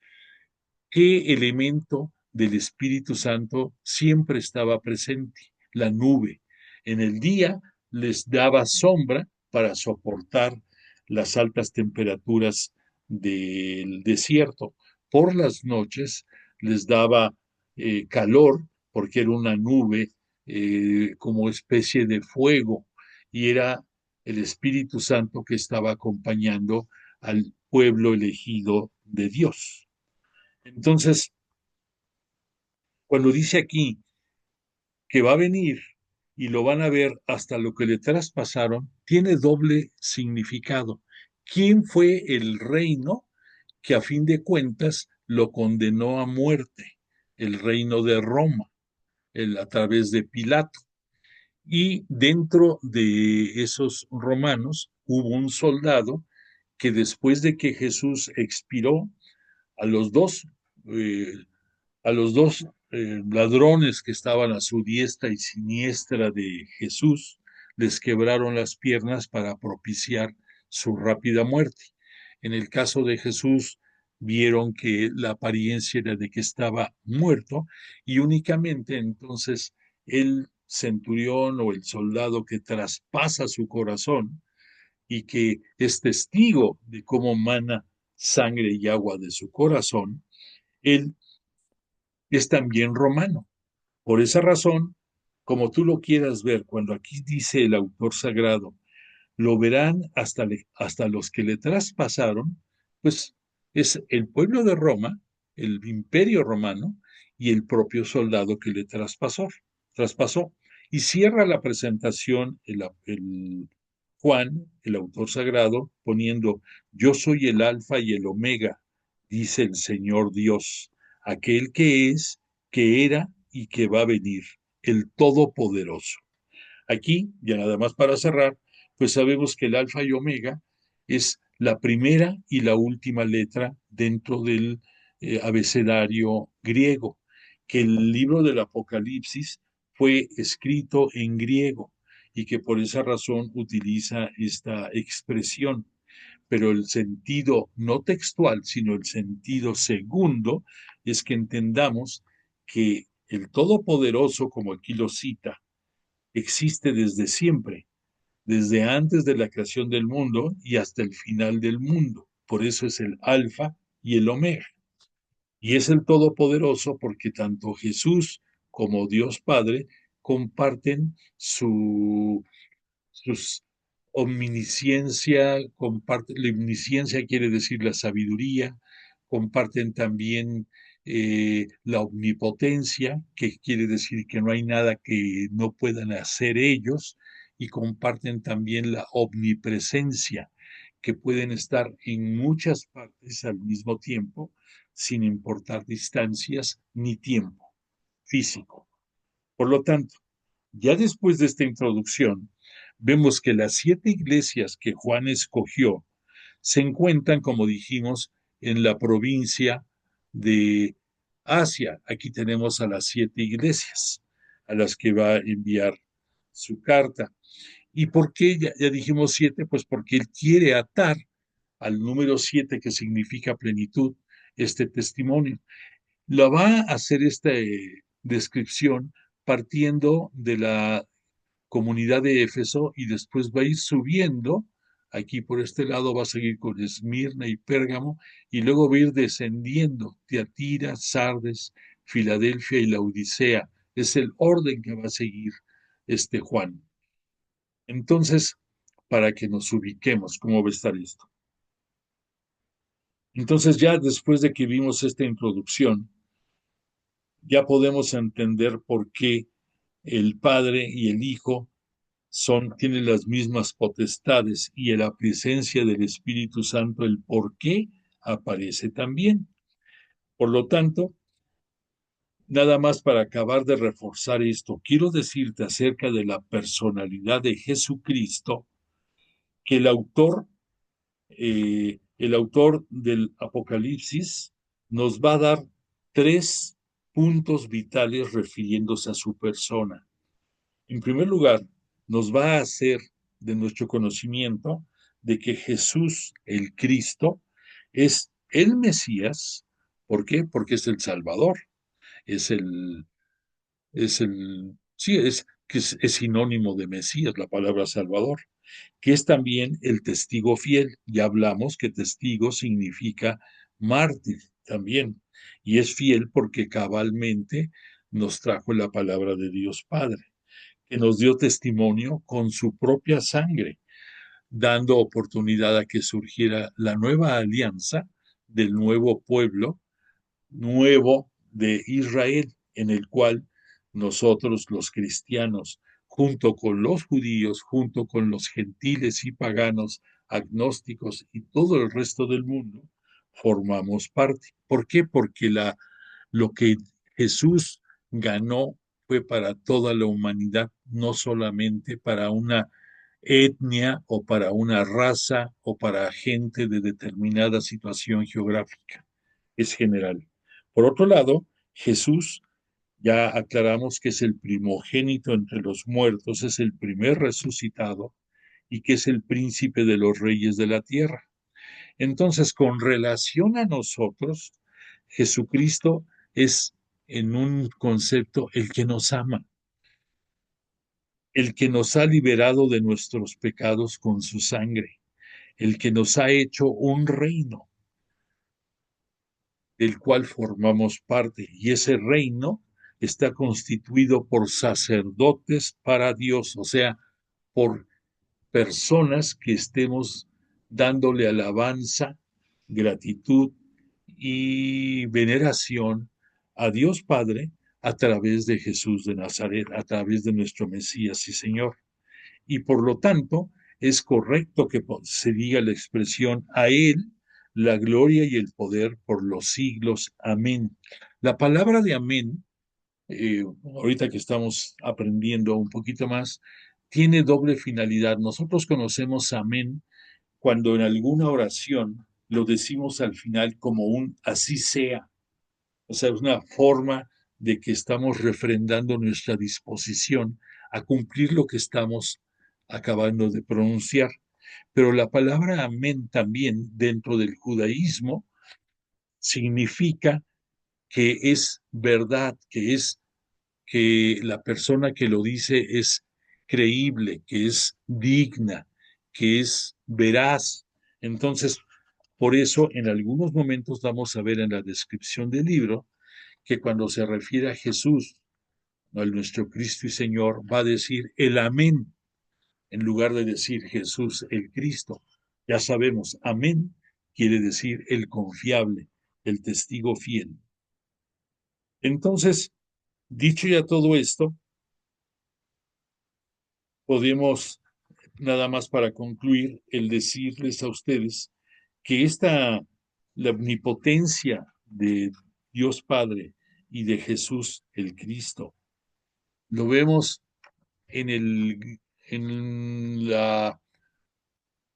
¿qué elemento del Espíritu Santo siempre estaba presente? La nube. En el día les daba sombra para soportar las altas temperaturas del desierto. Por las noches les daba calor porque era una nube como especie de fuego y era el Espíritu Santo que estaba acompañando al pueblo elegido de Dios. Entonces, cuando dice aquí que va a venir y lo van a ver hasta lo que le traspasaron, tiene doble significado. ¿Quién fue el reino que a fin de cuentas lo condenó a muerte? El reino de Roma, a través de Pilato. Y dentro de esos romanos hubo un soldado que después de que Jesús expiró, a los dos, eh, a los dos ladrones que estaban a su diestra y siniestra de Jesús, les quebraron las piernas para propiciar su rápida muerte. En el caso de Jesús, vieron que la apariencia era de que estaba muerto y únicamente entonces el centurión o el soldado que traspasa su corazón y que es testigo de cómo mana sangre y agua de su corazón, él es también romano. Por esa razón, como tú lo quieras ver, cuando aquí dice el autor sagrado, lo verán hasta los que le traspasaron, pues es el pueblo de Roma, el imperio romano y el propio soldado que le traspasó. Y cierra la presentación el Juan, el autor sagrado, poniendo, yo soy el alfa y el omega, dice el Señor Dios, aquel que es, que era y que va a venir, el Todopoderoso. Aquí, ya nada más para cerrar, pues sabemos que el alfa y omega es la primera y la última letra dentro del abecedario griego, que el libro del Apocalipsis fue escrito en griego y que por esa razón utiliza esta expresión. Pero el sentido no textual, sino el sentido segundo, es que entendamos que el Todopoderoso, como aquí lo cita, existe desde siempre, desde antes de la creación del mundo y hasta el final del mundo. Por eso es el alfa y el omega. Y es el todopoderoso porque tanto Jesús como Dios Padre comparten sus omnisciencia, comparten, la omnisciencia quiere decir la sabiduría, comparten también la omnipotencia, que quiere decir que no hay nada que no puedan hacer ellos, y comparten también la omnipresencia, que pueden estar en muchas partes al mismo tiempo, sin importar distancias ni tiempo físico. Por lo tanto, ya después de esta introducción, vemos que las 7 iglesias que Juan escogió se encuentran, como dijimos, en la provincia de Asia. Aquí tenemos a las 7 iglesias a las que va a enviar su carta. ¿Y por qué ya dijimos 7? Pues porque él quiere atar al número 7, que significa plenitud, este testimonio. La va a hacer esta descripción partiendo de la comunidad de Éfeso y después va a ir subiendo. Aquí por este lado va a seguir con Esmirna y Pérgamo y luego va a ir descendiendo Tiatira, Sardes, Filadelfia y la Odisea. Es el orden que va a seguir este Juan. Entonces, para que nos ubiquemos, ¿cómo va a estar esto? Entonces ya después de que vimos esta introducción, ya podemos entender por qué el Padre y el Hijo tienen las mismas potestades y en la presencia del Espíritu Santo el por qué aparece también. Por lo tanto, nada más para acabar de reforzar esto, quiero decirte acerca de la personalidad de Jesucristo, que el autor del Apocalipsis nos va a dar 3 puntos vitales refiriéndose a su persona. En primer lugar, nos va a hacer de nuestro conocimiento de que Jesús, el Cristo, es el Mesías. ¿Por qué? Porque es el Salvador, es sí, es sinónimo de Mesías, la palabra Salvador, que es también el testigo fiel. Ya hablamos que testigo significa mártir también, y es fiel porque cabalmente nos trajo la palabra de Dios Padre, que nos dio testimonio con su propia sangre, dando oportunidad a que surgiera la nueva alianza del nuevo pueblo, nuevo de Israel, en el cual nosotros los cristianos, junto con los judíos, junto con los gentiles y paganos, agnósticos y todo el resto del mundo, formamos parte. ¿Por qué? Porque lo que Jesús ganó fue para toda la humanidad, no solamente para una etnia o para una raza o para gente de determinada situación geográfica. Es general. Por otro lado, Jesús, ya aclaramos que es el primogénito entre los muertos, es el primer resucitado y que es el príncipe de los reyes de la tierra. Entonces, con relación a nosotros, Jesucristo es en un concepto el que nos ama, el que nos ha liberado de nuestros pecados con su sangre, el que nos ha hecho un reino del cual formamos parte. Y ese reino está constituido por sacerdotes para Dios, o sea, por personas que estemos dándole alabanza, gratitud y veneración a Dios Padre a través de Jesús de Nazaret, a través de nuestro Mesías y Señor. Y por lo tanto, es correcto que se diga la expresión a Él la gloria y el poder por los siglos. Amén. La palabra de amén, ahorita que estamos aprendiendo un poquito más, tiene doble finalidad. Nosotros conocemos amén cuando en alguna oración lo decimos al final como un así sea. O sea, es una forma de que estamos refrendando nuestra disposición a cumplir lo que estamos acabando de pronunciar. Pero la palabra amén también dentro del judaísmo significa que es verdad, que la persona que lo dice es creíble, que es digna, que es veraz. Entonces, por eso en algunos momentos vamos a ver en la descripción del libro que cuando se refiere a Jesús, a nuestro Cristo y Señor, va a decir el amén en lugar de decir Jesús el Cristo. Ya sabemos, amén quiere decir el confiable, el testigo fiel. Entonces, dicho ya todo esto, podemos, nada más para concluir, el decirles a ustedes que la omnipotencia de Dios Padre y de Jesús el Cristo, lo vemos en, el, en, la,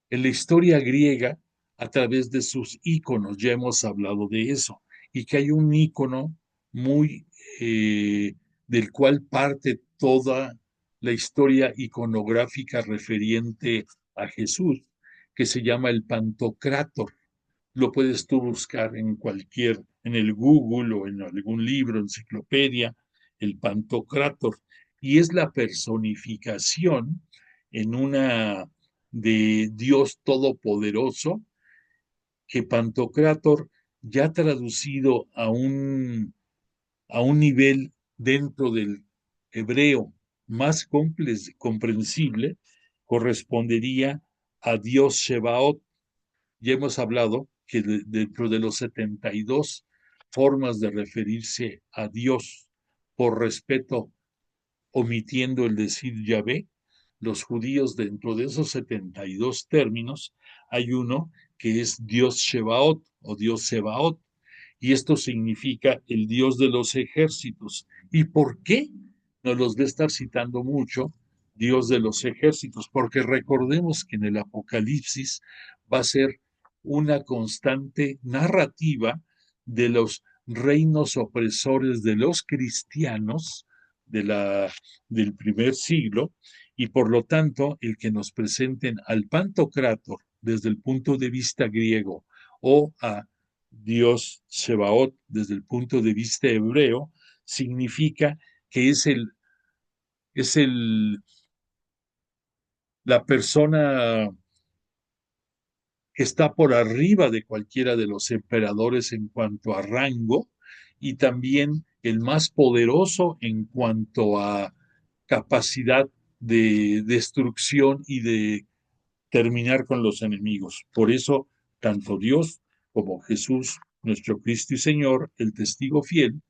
en la historia griega a través de sus íconos, ya hemos hablado de eso, y que hay un ícono muy del cual parte toda la historia iconográfica referente a Jesús, que se llama el Pantocrátor. Lo puedes tú buscar en el Google o en algún libro, enciclopedia, el Pantocrátor, y es la personificación en una de Dios Todopoderoso, que Pantocrátor, ya traducido a un nivel dentro del hebreo más comprensible, correspondería a Dios Shebaot. Ya hemos hablado que dentro de los 72 formas de referirse a Dios por respeto, omitiendo el decir Yahvé, los judíos dentro de esos 72 términos hay uno que es Dios Shebaot o Dios Sebaot, y esto significa el Dios de los ejércitos. ¿Y por qué? Nos los de estar citando mucho Dios de los ejércitos, porque recordemos que en el Apocalipsis va a ser una constante narrativa de los reinos opresores de los cristianos del primer siglo, y por lo tanto el que nos presenten al Pantocrátor desde el punto de vista griego o a Dios Sebaot desde el punto de vista hebreo significa que es la persona que está por arriba de cualquiera de los emperadores en cuanto a rango y también el más poderoso en cuanto a capacidad de destrucción y de terminar con los enemigos. Por eso, tanto Dios como Jesús, nuestro Cristo y Señor, el testigo fiel,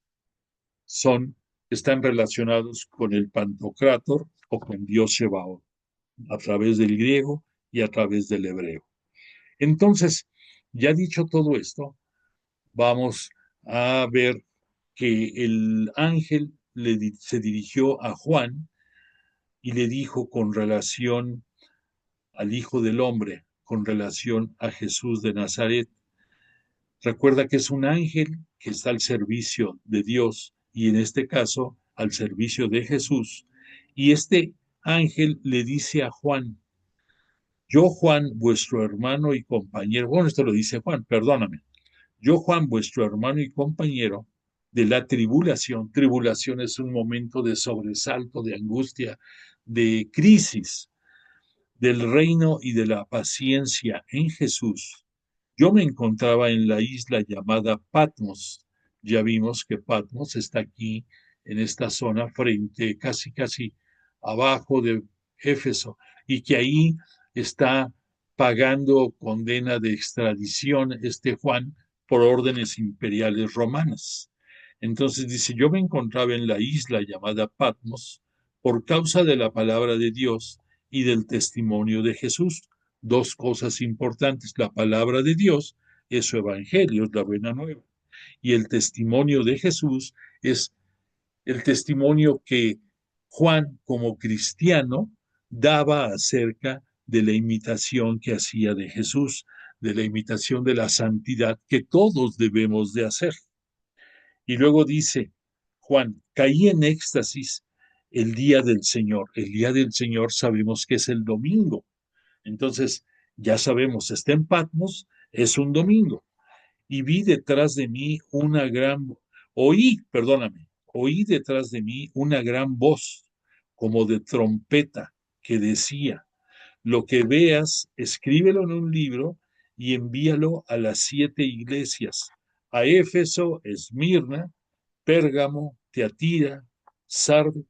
están relacionados con el Pantocrátor o con Dios Shebaot, a través del griego y a través del hebreo. Entonces, ya dicho todo esto, vamos a ver que el ángel se dirigió a Juan y le dijo con relación al Hijo del Hombre, con relación a Jesús de Nazaret. Recuerda que es un ángel que está al servicio de Dios y en este caso al servicio de Jesús. Y este ángel le dice a Juan, yo Juan, vuestro hermano y compañero, bueno, esto lo dice Juan, perdóname, yo Juan, vuestro hermano y compañero de la tribulación, tribulación es un momento de sobresalto, de angustia, de crisis del reino y de la paciencia en Jesús. Yo me encontraba en la isla llamada Patmos. Ya vimos que Patmos está aquí en esta zona frente, casi abajo de Éfeso, y que ahí está pagando condena de extradición este Juan por órdenes imperiales romanas. Entonces dice, yo me encontraba en la isla llamada Patmos por causa de la palabra de Dios y del testimonio de Jesús. Dos cosas importantes, la palabra de Dios es su evangelio, es la buena nueva, y el testimonio de Jesús es el testimonio que Juan como cristiano daba acerca de la imitación que hacía de Jesús, de la imitación de la santidad que todos debemos de hacer. Y luego dice Juan, caí en éxtasis el día del Señor. El día del Señor sabemos que es el domingo. Entonces, ya sabemos, está en Patmos, es un domingo. Y vi detrás de mí oí detrás de mí una gran voz, como de trompeta, que decía, lo que veas, escríbelo en un libro y envíalo a las 7 iglesias, a Éfeso, Esmirna, Pérgamo, Teatira, Sardes,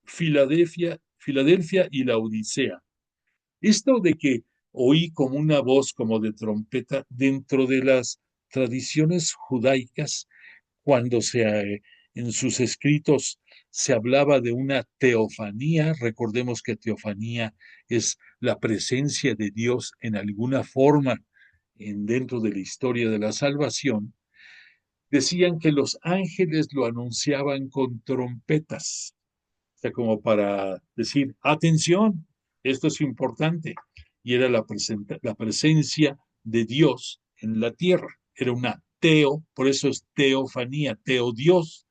Filadelfia y la Odisea. Esto de que oí como una voz como de trompeta dentro de las tradiciones judaicas, cuando en sus escritos se hablaba de una teofanía, recordemos que teofanía es la presencia de Dios en alguna forma dentro de la historia de la salvación, decían que los ángeles lo anunciaban con trompetas, o sea, como para decir, atención, esto es importante. Y era la presencia de Dios en la tierra. Era una por eso es teofanía, Dios,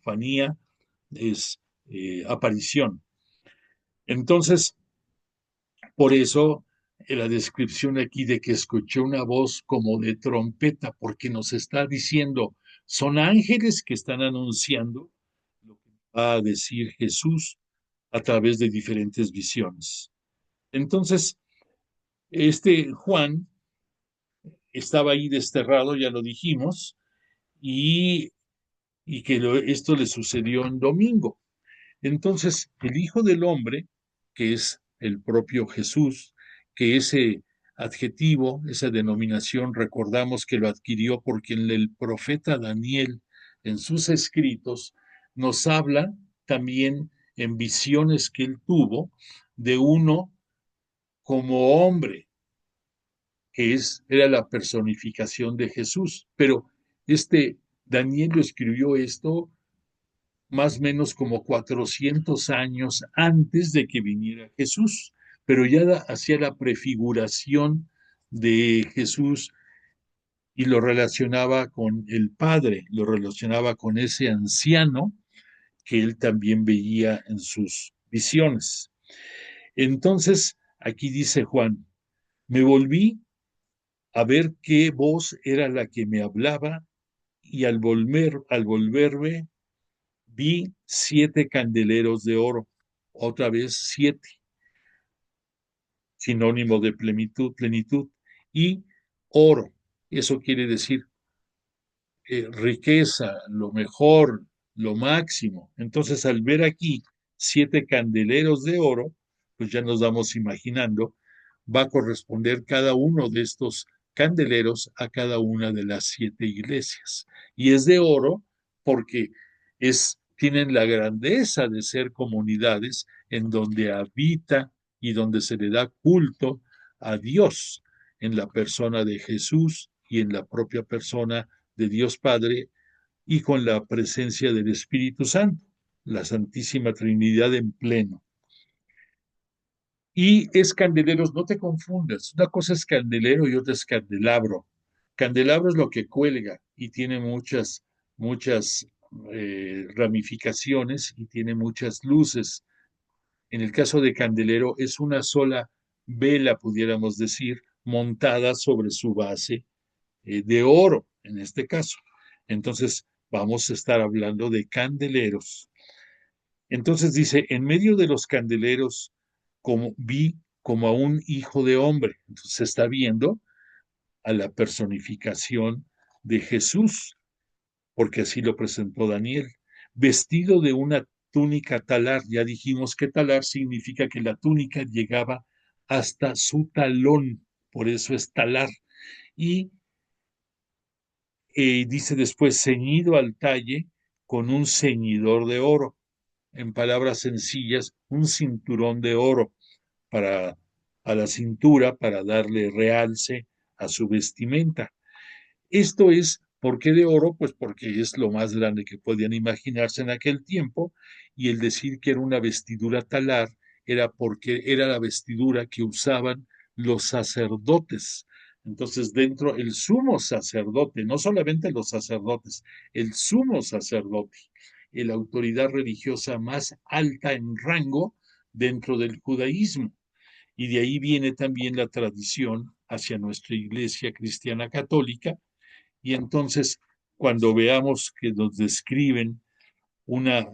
fanía es aparición. Entonces, por eso la descripción aquí de que escuché una voz como de trompeta, porque nos está diciendo, son ángeles que están anunciando lo que va a decir Jesús a través de diferentes visiones. Entonces, este Juan estaba ahí desterrado, ya lo dijimos, y, esto le sucedió en domingo. Entonces, el Hijo del Hombre, que es el propio Jesús, que ese adjetivo, esa denominación, recordamos que lo adquirió porque el profeta Daniel, en sus escritos, nos habla también en visiones que él tuvo de uno como hombre, que era la personificación de Jesús. Pero Daniel lo escribió esto más o menos como 400 años antes de que viniera Jesús, pero ya hacía la prefiguración de Jesús y lo relacionaba con el Padre, lo relacionaba con ese anciano que él también veía en sus visiones. Entonces, aquí dice Juan, me volví a ver qué voz era la que me hablaba y al volverme vi 7 candeleros de oro, otra vez 7, sinónimo de plenitud, y oro. Eso quiere decir riqueza, lo mejor, lo máximo. Entonces, al ver aquí 7 candeleros de oro, pues ya nos vamos imaginando, va a corresponder cada uno de estos candeleros a cada una de las 7 iglesias. Y es de oro porque tienen la grandeza de ser comunidades en donde habita y donde se le da culto a Dios en la persona de Jesús y en la propia persona de Dios Padre y con la presencia del Espíritu Santo, la Santísima Trinidad en pleno. Y es candeleros, no te confundas, una cosa es candelero y otra es candelabro. Candelabro es lo que cuelga y tiene muchas ramificaciones y tiene muchas luces. En el caso de candelero es una sola vela, pudiéramos decir, montada sobre su base de oro, en este caso. Entonces, vamos a estar hablando de candeleros. Entonces dice, en medio de los candeleros, como vi como a un hijo de hombre. Entonces se está viendo a la personificación de Jesús, porque así lo presentó Daniel, vestido de una túnica talar. Ya dijimos que talar significa que la túnica llegaba hasta su talón, por eso es talar. Y dice después, ceñido al talle con un ceñidor de oro. En palabras sencillas, un cinturón de oro para a la cintura para darle realce a su vestimenta. Esto es, ¿por qué de oro? Pues porque es lo más grande que podían imaginarse en aquel tiempo, y el decir que era una vestidura talar era porque era la vestidura que usaban los sacerdotes. Entonces, dentro el sumo sacerdote, no solamente los sacerdotes, el sumo sacerdote, la autoridad religiosa más alta en rango dentro del judaísmo. Y de ahí viene también la tradición hacia nuestra iglesia cristiana católica. Y entonces, cuando veamos que nos describen una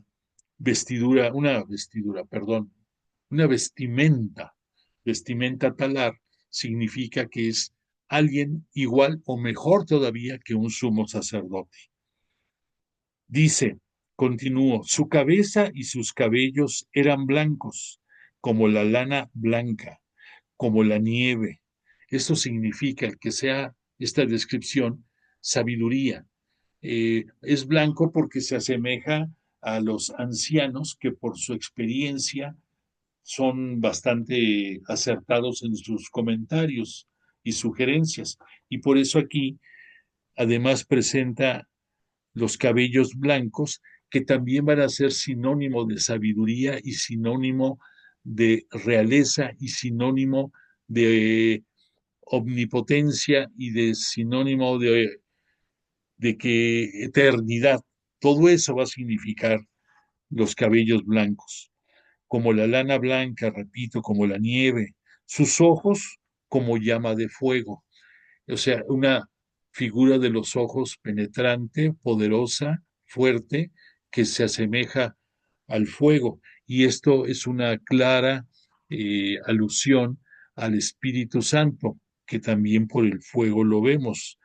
perdón, una vestimenta talar, significa que es alguien igual o mejor todavía que un sumo sacerdote. Dice, continúo, su cabeza y sus cabellos eran blancos, como la lana blanca, como la nieve. Esto significa que sea esta descripción sabiduría. Es blanco porque se asemeja a los ancianos que por su experiencia son bastante acertados en sus comentarios y sugerencias. Y por eso aquí además presenta los cabellos blancos, que también van a ser sinónimo de sabiduría y sinónimo de realeza y sinónimo de omnipotencia y de sinónimo de que eternidad. Todo eso va a significar los cabellos blancos, como la lana blanca, repito, como la nieve, sus ojos como llama de fuego, o sea, una figura de los ojos penetrante, poderosa, fuerte, que se asemeja al fuego. Y esto es una clara alusión al Espíritu Santo, que también por el fuego lo vemos.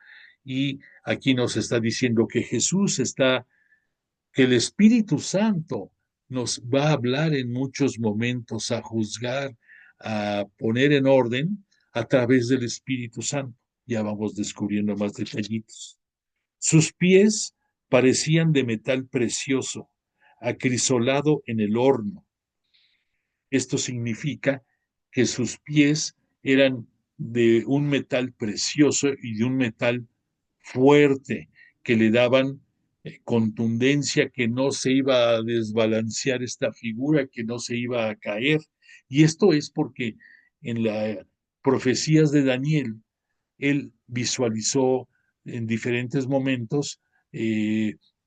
Y aquí nos está diciendo que Jesús está, que el Espíritu Santo nos va a hablar en muchos momentos, a juzgar, a poner en orden a través del Espíritu Santo. Ya vamos descubriendo más detallitos. Sus pies parecían de metal precioso, acrisolado en el horno. Esto significa que sus pies eran de un metal precioso y de un metal fuerte, que le daban contundencia, que no se iba a desbalancear esta figura, que no se iba a caer. Y esto es porque en las profecías de Daniel, él visualizó en diferentes momentos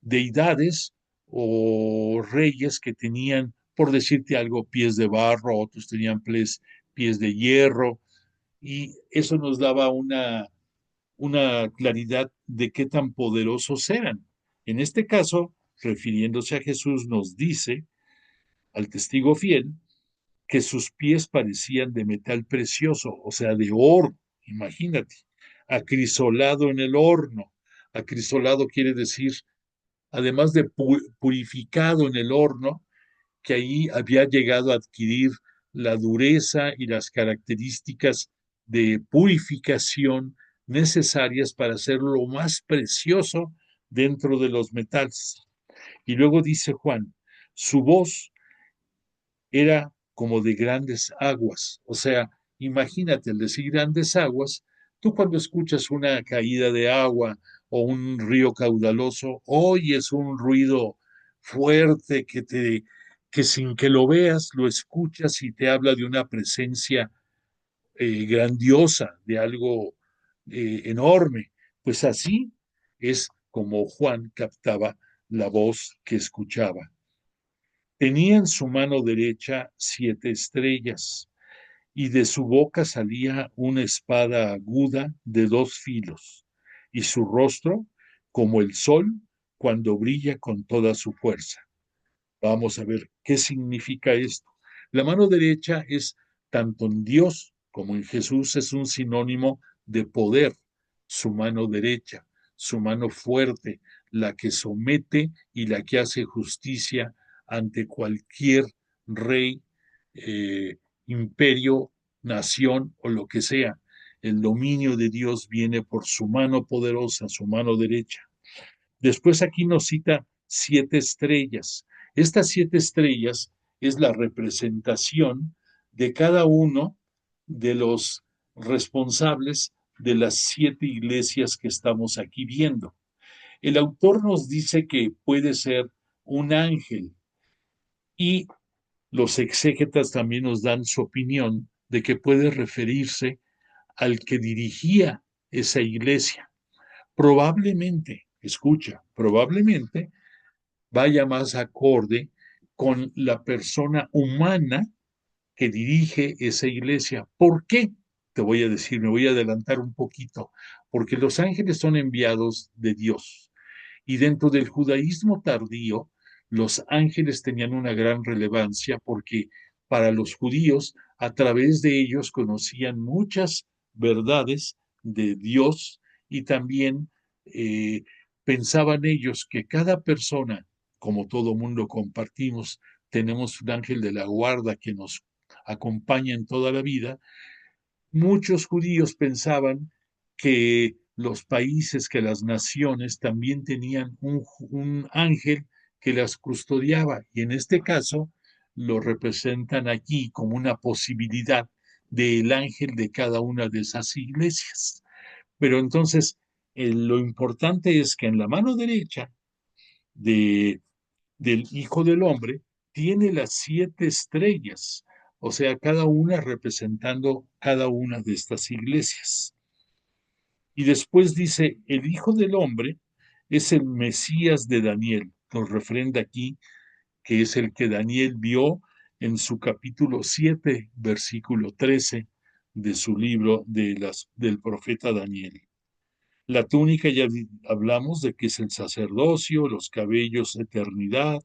deidades o reyes que tenían, por decirte algo, pies de barro, otros tenían pies de hierro, y eso nos daba una claridad de qué tan poderosos eran. En este caso, refiriéndose a Jesús, nos dice al testigo fiel que sus pies parecían de metal precioso, o sea, de oro, imagínate, acrisolado en el horno. Acrisolado quiere decir, además de purificado en el horno, que ahí había llegado a adquirir la dureza y las características de purificación necesarias para ser lo más precioso dentro de los metales. Y luego dice Juan, su voz era como de grandes aguas. O sea, imagínate, al decir grandes aguas, tú cuando escuchas una caída de agua o un río caudaloso, oyes un ruido fuerte que sin que lo veas, lo escuchas y te habla de una presencia grandiosa, de algo enorme. Pues así es como Juan captaba la voz que escuchaba. Tenía en su mano derecha 7 estrellas, y de su boca salía una espada aguda de 2 filos, y su rostro como el sol cuando brilla con toda su fuerza. Vamos a ver qué significa esto. La mano derecha es tanto en Dios como en Jesús, es un sinónimo de poder, su mano derecha, su mano fuerte, la que somete y la que hace justicia ante cualquier rey, eh, imperio, nación o lo que sea. El dominio de Dios viene por su mano poderosa, su mano derecha. Después aquí nos cita 7 estrellas. Estas 7 estrellas es la representación de cada uno de los responsables de las 7 iglesias que estamos aquí viendo. El autor nos dice que puede ser un ángel, y los exégetas también nos dan su opinión de que puede referirse al que dirigía esa iglesia. Probablemente, escucha, probablemente vaya más acorde con la persona humana que dirige esa iglesia. ¿Por qué? Te voy a decir, me voy a adelantar un poquito, porque los ángeles son enviados de Dios. Y dentro del judaísmo tardío, los ángeles tenían una gran relevancia porque para los judíos, a través de ellos conocían muchas verdades de Dios, y también eh, pensaban ellos que cada persona, como todo mundo compartimos, tenemos un ángel de la guarda que nos acompaña en toda la vida. Muchos judíos pensaban que los países, que las naciones también tenían un ángel que las custodiaba, y en este caso lo representan aquí como una posibilidad del ángel de cada una de esas iglesias. Pero entonces lo importante es que en la mano derecha de del Hijo del Hombre tiene las 7 estrellas, o sea, cada una representando cada una de estas iglesias. Y después dice, el Hijo del Hombre es el Mesías de Daniel, nos refrenda aquí que es el que Daniel vio en su capítulo 7, versículo 13 de su libro del profeta Daniel. La túnica ya hablamos de que es el sacerdocio, los cabellos eternidad,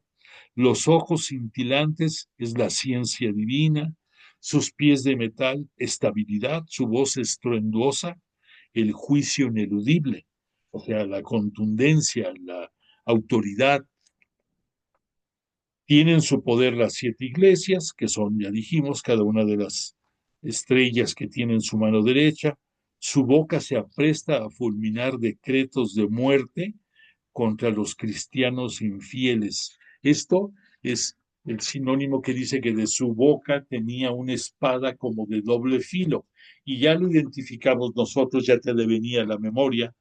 los ojos cintilantes es la ciencia divina, sus pies de metal estabilidad, su voz estruendosa, el juicio ineludible, o sea, la contundencia, la autoridad. Tienen su poder las 7 iglesias, que son, ya dijimos, cada una de las estrellas que tienen su mano derecha. Su boca se apresta a fulminar decretos de muerte contra los cristianos infieles. Esto es el sinónimo que dice que de su boca tenía una espada como de doble filo. Y ya lo identificamos nosotros, ya te venía a la memoria,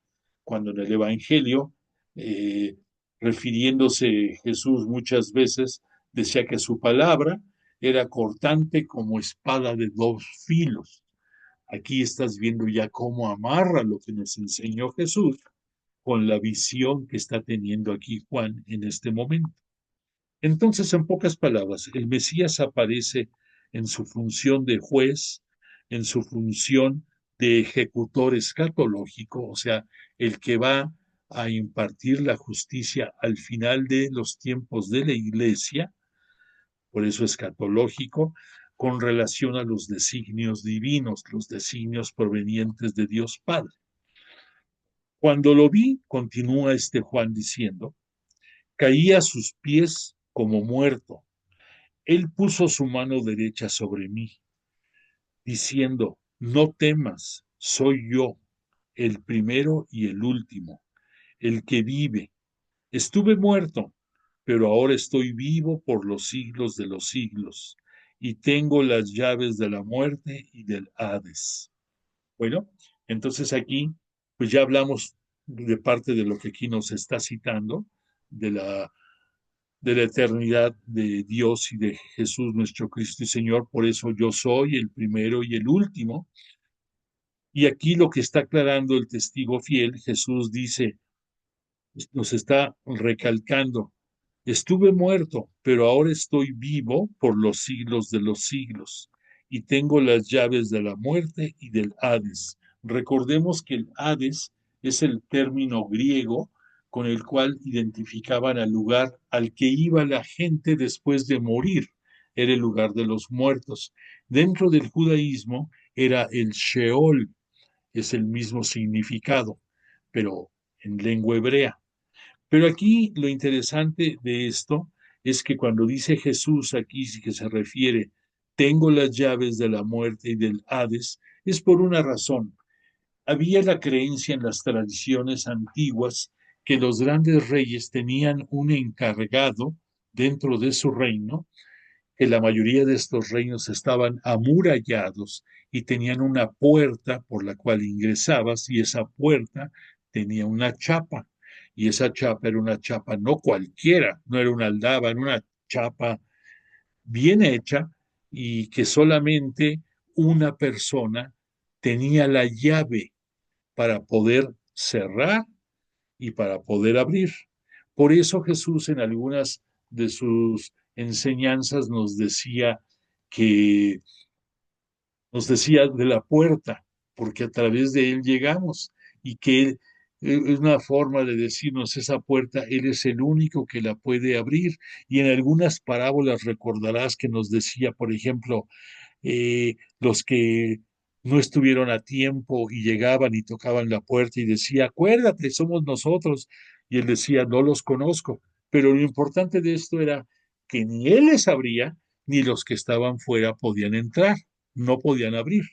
cuando en el Evangelio, eh, refiriéndose Jesús muchas veces, decía que su palabra era cortante como espada de 2 filos. Aquí estás viendo ya cómo amarra lo que nos enseñó Jesús con la visión que está teniendo aquí Juan en este momento. Entonces, en pocas palabras, el Mesías aparece en su función de juez, en su función de ejecutor escatológico, o sea, el que va a impartir la justicia al final de los tiempos de la iglesia, por eso escatológico, con relación a los designios divinos, los designios provenientes de Dios Padre. Cuando lo vi, continúa este Juan diciendo, caí a sus pies como muerto. Él puso su mano derecha sobre mí, diciendo, no temas, soy yo, el primero y el último, el que vive. Estuve muerto, pero ahora estoy vivo por los siglos de los siglos. y tengo las llaves de la muerte y del Hades. Bueno, entonces aquí, pues ya hablamos de parte de lo que aquí nos está citando, de la eternidad de Dios y de Jesús nuestro Cristo y Señor. Por eso yo soy el primero y el último. Y aquí lo que está aclarando el testigo fiel, Jesús dice, nos está recalcando, estuve muerto, pero ahora estoy vivo por los siglos de los siglos y tengo las llaves de la muerte y del Hades. Recordemos que el Hades es el término griego con el cual identificaban al lugar al que iba la gente después de morir. Era el lugar de los muertos. Dentro del judaísmo era el Sheol, es el mismo significado, pero en lengua hebrea. Pero aquí lo interesante de esto es que cuando dice Jesús aquí, sí que se refiere, tengo las llaves de la muerte y del Hades, es por una razón. Había la creencia en las tradiciones antiguas que los grandes reyes tenían un encargado dentro de su reino, que la mayoría de estos reinos estaban amurallados y tenían una puerta por la cual ingresabas y esa puerta tenía una chapa y esa chapa era una chapa no cualquiera, no era una aldaba, era una chapa bien hecha y que solamente una persona tenía la llave para poder cerrar y para poder abrir. Por eso Jesús en algunas de sus enseñanzas que nos decía de la puerta, porque a través de él llegamos y que es una forma de decirnos esa puerta, él es el único que la puede abrir. Y en algunas parábolas recordarás que nos decía, por ejemplo, los que no estuvieron a tiempo y llegaban y tocaban la puerta y decía, acuérdate, somos nosotros. Y él decía, no los conozco. Pero lo importante de esto era que ni él les abría, ni los que estaban fuera podían entrar, no podían abrir.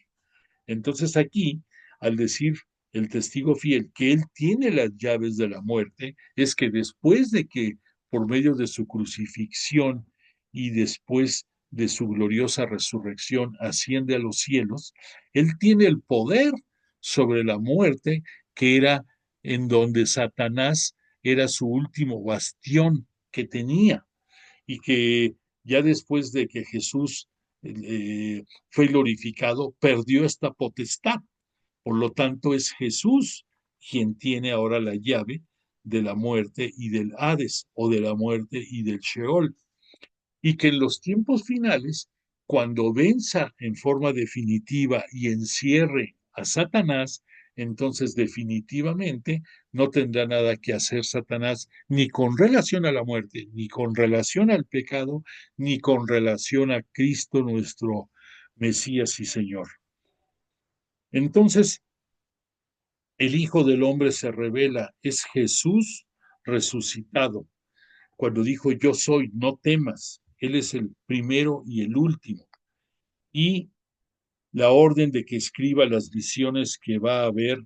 Entonces aquí, al decir el testigo fiel que él tiene las llaves de la muerte, es que después de que por medio de su crucifixión y después de su gloriosa resurrección asciende a los cielos, él tiene el poder sobre la muerte, que era en donde Satanás era su último bastión que tenía y que ya después de que Jesús fue glorificado, perdió esta potestad. Por lo tanto, es Jesús quien tiene ahora la llave de la muerte y del Hades, o de la muerte y del Sheol. Y que en los tiempos finales, cuando venza en forma definitiva y encierre a Satanás, entonces definitivamente no tendrá nada que hacer Satanás ni con relación a la muerte, ni con relación al pecado, ni con relación a Cristo nuestro Mesías y Señor. Entonces, el Hijo del Hombre se revela, es Jesús resucitado. Cuando dijo, yo soy, no temas, Él es el primero y el último. Y la orden de que escriba las visiones que va a haber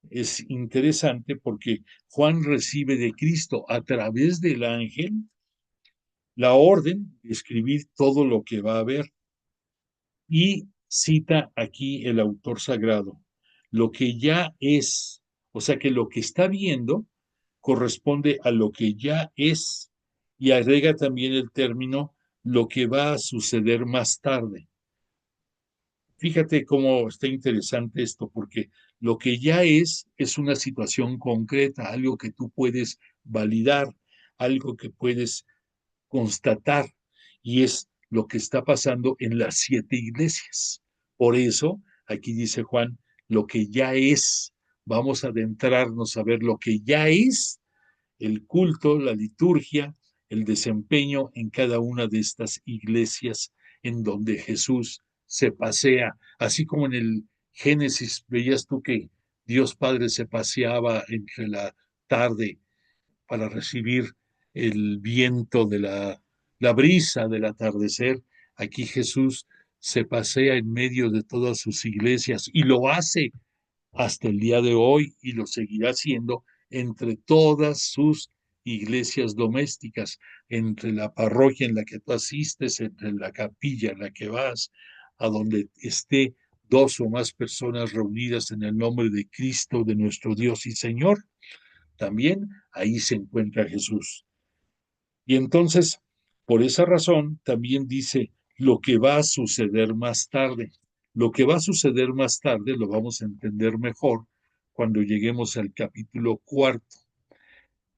es interesante porque Juan recibe de Cristo a través del ángel la orden de escribir todo lo que va a haber. Y cita aquí el autor sagrado, lo que ya es, o sea que lo que está viendo corresponde a lo que ya es, y agrega también el término lo que va a suceder más tarde. Fíjate cómo está interesante esto, porque lo que ya es una situación concreta, algo que tú puedes validar, algo que puedes constatar, y es lo que está pasando en las 7 iglesias. Por eso, aquí dice Juan, lo que ya es, vamos a adentrarnos a ver lo que ya es el culto, la liturgia, el desempeño en cada una de estas iglesias en donde Jesús se pasea, así como en el Génesis veías tú que Dios Padre se paseaba entre la tarde para recibir el viento de la brisa del atardecer. Aquí Jesús se pasea en medio de todas sus iglesias y lo hace hasta el día de hoy y lo seguirá haciendo entre todas sus iglesias domésticas, entre la parroquia en la que tú asistes, entre la capilla en la que vas, a donde esté dos o más personas reunidas en el nombre de Cristo, de nuestro Dios y Señor, también ahí se encuentra Jesús. Y entonces, por esa razón, también dice lo que va a suceder más tarde. Lo que va a suceder más tarde lo vamos a entender mejor cuando lleguemos al capítulo cuarto.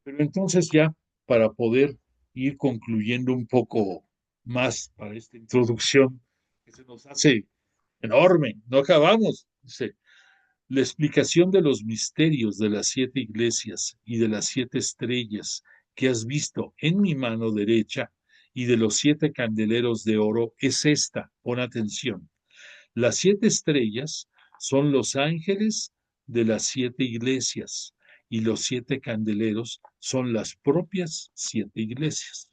Pero entonces ya, para poder ir concluyendo un poco más para esta introducción, que se nos hace enorme, no acabamos. Dice, la explicación de los misterios de las 7 iglesias y de las 7 estrellas que has visto en mi mano derecha y de los 7 candeleros de oro es esta, pon atención. Las 7 estrellas son los ángeles de las 7 iglesias y los 7 candeleros son las propias 7 iglesias.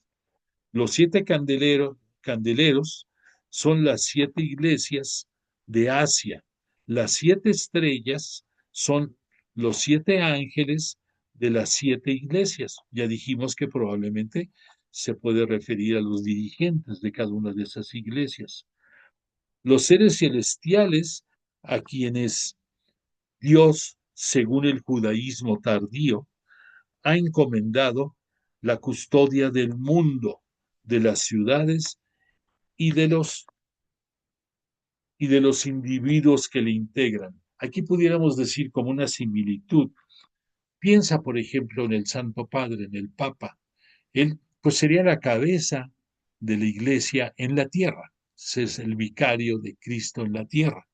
Los 7 candeleros son las 7 iglesias de Asia. Las 7 estrellas son los 7 ángeles de las 7 iglesias. Ya dijimos que probablemente se puede referir a los dirigentes de cada una de esas iglesias. Los seres celestiales a quienes Dios, según el judaísmo tardío, ha encomendado la custodia del mundo, de las ciudades y de los individuos que le integran. Aquí pudiéramos decir como una similitud. Piensa, por ejemplo, en el Santo Padre, en el Papa. Él, pues, sería la cabeza de la Iglesia en la tierra. Es el vicario de Cristo en la tierra.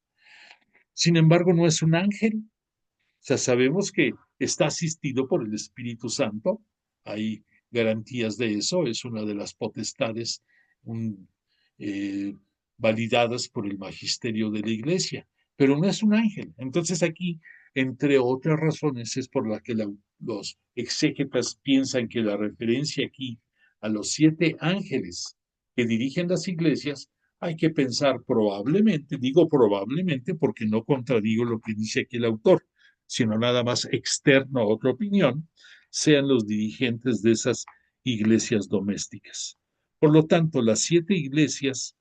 Sin embargo, no es un ángel. O sea, sabemos que está asistido por el Espíritu Santo. Hay garantías de eso. Es una de las potestades un, eh, validadas por el magisterio de la Iglesia. Pero no es un ángel. Entonces aquí, entre otras razones, es por la que los exégetas piensan que la referencia aquí a los 7 ángeles que dirigen las iglesias hay que pensar probablemente, digo probablemente porque no contradigo lo que dice aquí el autor, sino nada más externo a otra opinión, sean los dirigentes de esas iglesias domésticas. Por lo tanto, las 7 iglesias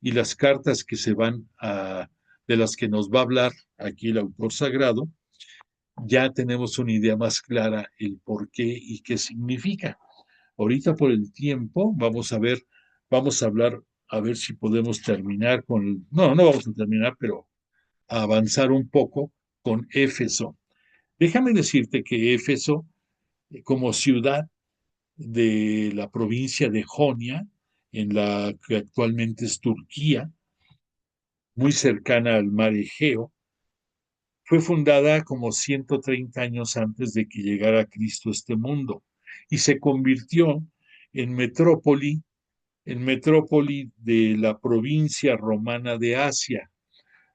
y las cartas que de las que nos va a hablar aquí el autor sagrado, ya tenemos una idea más clara el por qué y qué significa. Ahorita por el tiempo vamos a hablar, a ver si podemos terminar no vamos a terminar, pero a avanzar un poco con Éfeso. Déjame decirte que Éfeso, como ciudad de la provincia de Jonia, en la que actualmente es Turquía, muy cercana al mar Egeo, fue fundada como 130 años antes de que llegara Cristo a este mundo y se convirtió en metrópoli de la provincia romana de Asia.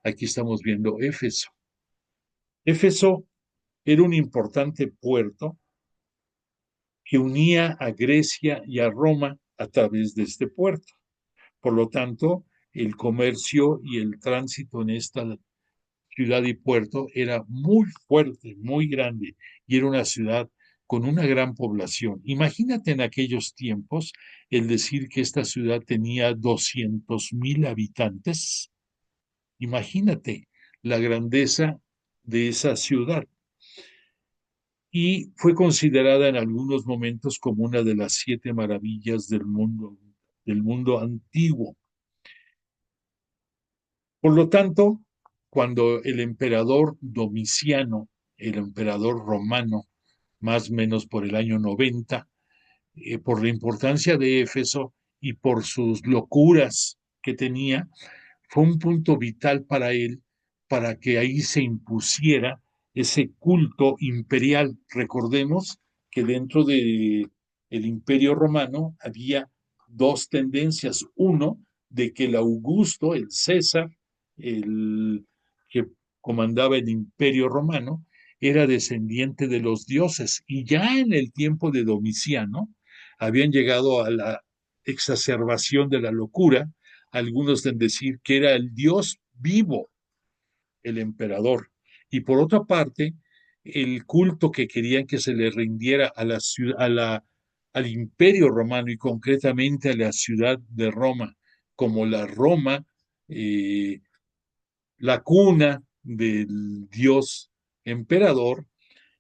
Aquí estamos viendo Éfeso. Éfeso era un importante puerto que unía a Grecia y a Roma a través de este puerto. Por lo tanto, el comercio y el tránsito en esta ciudad y puerto era muy fuerte, muy grande, y era una ciudad con una gran población. Imagínate en aquellos tiempos el decir que esta ciudad tenía 200,000 habitantes. Imagínate la grandeza de esa ciudad. Y fue considerada en algunos momentos como una de las 7 maravillas del mundo antiguo. Por lo tanto, cuando el emperador Domiciano, el emperador romano, más o menos por el año 90, por la importancia de Éfeso y por sus locuras que tenía, fue un punto vital para él, para que ahí se impusiera ese culto imperial. Recordemos que dentro del Imperio Romano había dos tendencias. Uno, de que el Augusto, el César, el que comandaba el Imperio Romano, era descendiente de los dioses. Y ya en el tiempo de Domiciano habían llegado a la exacerbación de la locura, algunos de decir que era el Dios vivo, el emperador. Y por otra parte, el culto que querían que se le rindiera a la ciudad, al Imperio Romano y concretamente a la ciudad de Roma, como la Roma, eh, la cuna del dios emperador,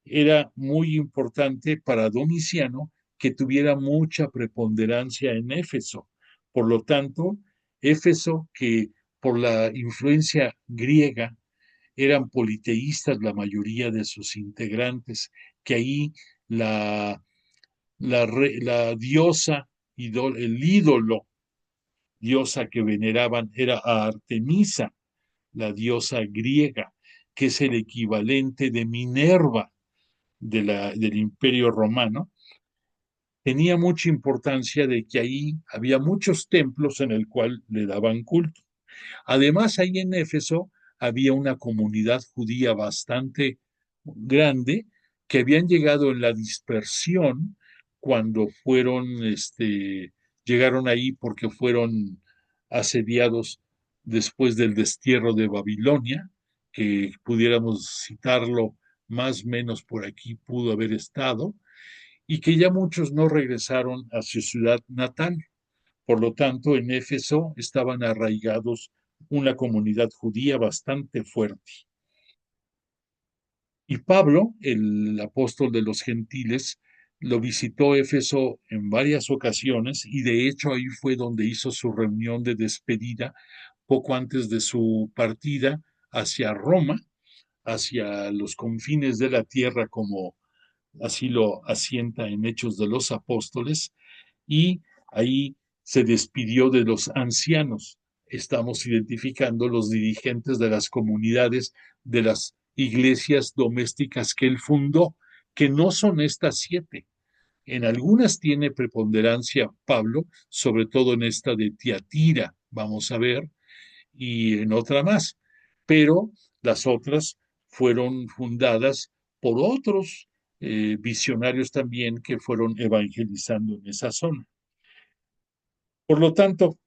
era muy importante para Domiciano que tuviera mucha preponderancia en Éfeso. Por lo tanto, Éfeso, que por la influencia griega eran politeístas la mayoría de sus integrantes, que ahí la, la diosa, el ídolo, diosa que veneraban era a Artemisa, la diosa griega, que es el equivalente de Minerva del Imperio Romano. Tenía mucha importancia de que ahí había muchos templos en el cual le daban culto. Además, ahí en Éfeso había una comunidad judía bastante grande que habían llegado en la dispersión cuando llegaron ahí porque fueron asediados después del destierro de Babilonia, que pudiéramos citarlo más o menos por aquí pudo haber estado, y que ya muchos no regresaron a su ciudad natal. Por lo tanto, en Éfeso estaban arraigados una comunidad judía bastante fuerte. Y Pablo, el apóstol de los gentiles, lo visitó Éfeso en varias ocasiones y de hecho ahí fue donde hizo su reunión de despedida poco antes de su partida hacia Roma, hacia los confines de la tierra, como así lo asienta en Hechos de los Apóstoles, y ahí se despidió de los ancianos. Estamos identificando los dirigentes de las comunidades, de las iglesias domésticas que él fundó, que no son estas 7. En algunas tiene preponderancia Pablo, sobre todo en esta de Tiatira, vamos a ver, y en otra más, pero las otras fueron fundadas por otros visionarios también que fueron evangelizando en esa zona. Por lo tanto,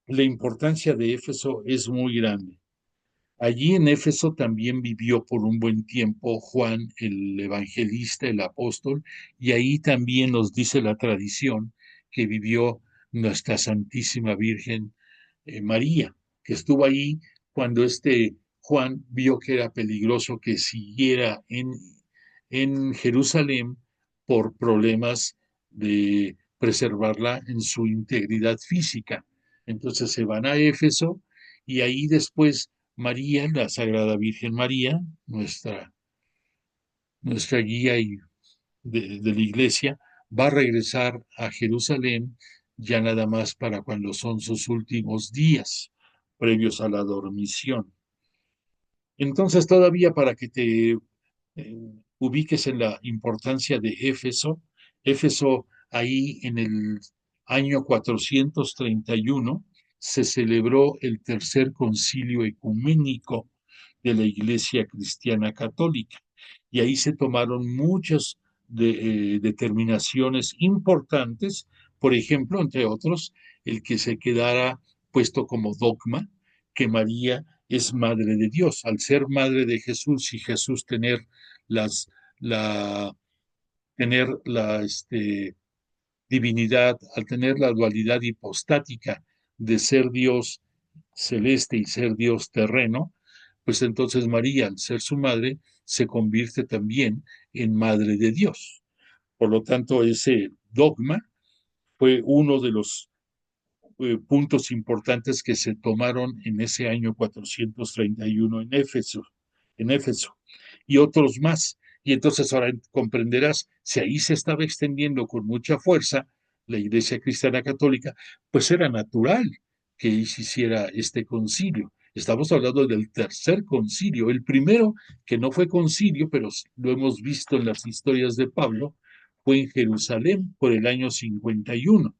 la importancia de Éfeso es muy grande. Allí en Éfeso también vivió por un buen tiempo Juan, el evangelista, el apóstol, y ahí también nos dice la tradición que vivió nuestra Santísima Virgen María, que estuvo ahí cuando Juan vio que era peligroso que siguiera en Jerusalén por problemas de preservarla en su integridad física. Entonces se van a Éfeso y ahí después María, la Sagrada Virgen María, nuestra guía de la iglesia, va a regresar a Jerusalén ya nada más para cuando son sus últimos días, previos a la dormición. Entonces, todavía para que te ubiques en la importancia de Éfeso, Éfeso ahí en el año 431 se celebró el tercer concilio ecuménico de la Iglesia Cristiana Católica y ahí se tomaron muchas determinaciones importantes, por ejemplo, entre otros, el que se quedara puesto como dogma que María es madre de Dios. Al ser madre de Jesús y Jesús las, la, tener la divinidad, al tener la dualidad hipostática de ser Dios celeste y ser Dios terreno, pues entonces María, al ser su madre, se convierte también en madre de Dios. Por lo tanto, ese dogma fue uno de los puntos importantes que se tomaron en ese año 431 en Éfeso, y otros más. Y entonces ahora comprenderás, si ahí se estaba extendiendo con mucha fuerza la Iglesia Cristiana Católica, pues era natural que se hiciera este concilio. Estamos hablando del tercer concilio. El primero, que no fue concilio, pero lo hemos visto en las historias de Pablo, fue en Jerusalén por el año 51,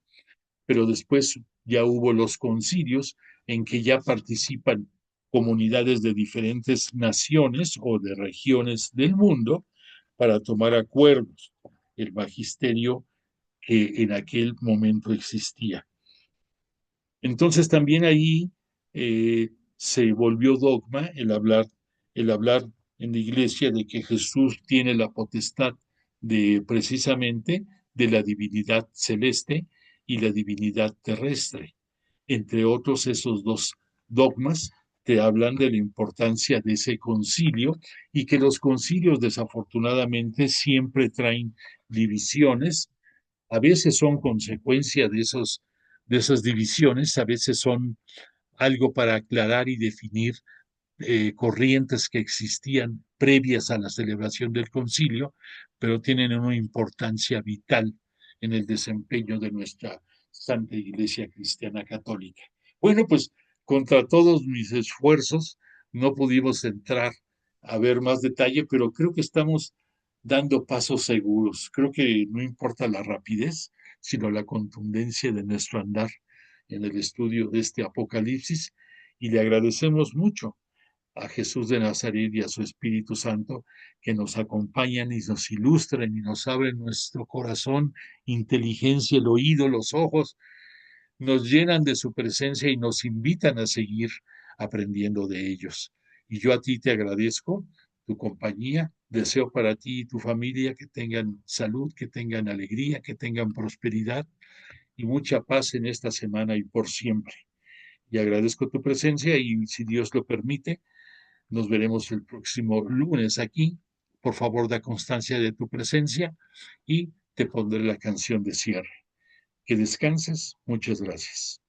pero después ya hubo los concilios en que ya participan comunidades de diferentes naciones o de regiones del mundo para tomar acuerdos, el magisterio que en aquel momento existía. Entonces también ahí se volvió dogma el hablar en la iglesia de que Jesús tiene la potestad de precisamente de la divinidad celeste y la divinidad terrestre. Entre otros, esos dos dogmas te hablan de la importancia de ese concilio y que los concilios desafortunadamente siempre traen divisiones. A veces son consecuencia de esas divisiones, a veces son algo para aclarar y definir corrientes que existían previas a la celebración del concilio, pero tienen una importancia vital en el desempeño de nuestra Santa Iglesia Cristiana Católica. Bueno, pues contra todos mis esfuerzos no pudimos entrar a ver más detalle, pero creo que estamos dando pasos seguros. Creo que no importa la rapidez, sino la contundencia de nuestro andar en el estudio de este Apocalipsis, y le agradecemos mucho a Jesús de Nazaret y a su Espíritu Santo que nos acompañan y nos ilustran y nos abren nuestro corazón, inteligencia, el oído, los ojos, nos llenan de su presencia y nos invitan a seguir aprendiendo de ellos. Y yo a ti te agradezco tu compañía, deseo para ti y tu familia que tengan salud, que tengan alegría, que tengan prosperidad y mucha paz en esta semana y por siempre. Y agradezco tu presencia y si Dios lo permite, nos veremos el próximo lunes aquí. Por favor, da constancia de tu presencia y te pondré la canción de cierre. Que descanses. Muchas gracias.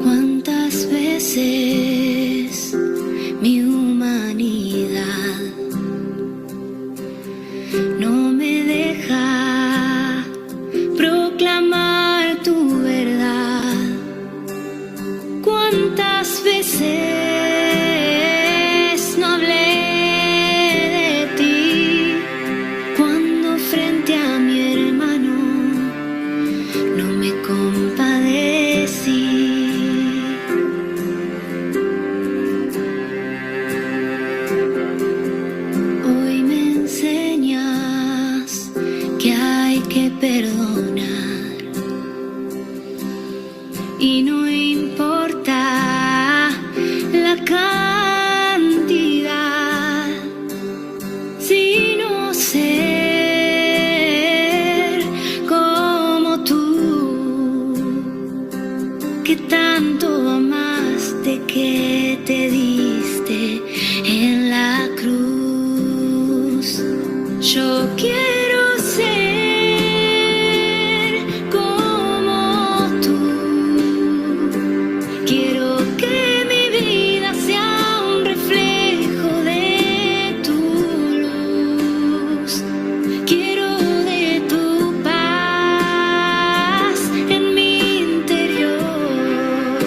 ¿Cuántas veces mi humanidad no me deja proclamar tu verdad? ¿Cuántas veces no hablé de ti cuando frente a mi hermano no me compadecí? Hoy me enseñas que hay que perdonar y no importa la cantidad, sino ser como tú, que tanto amaste que te diste en la cruz. Yo quiero ser como tú. Quiero que mi vida sea un reflejo de tu luz. Quiero de tu paz en mi interior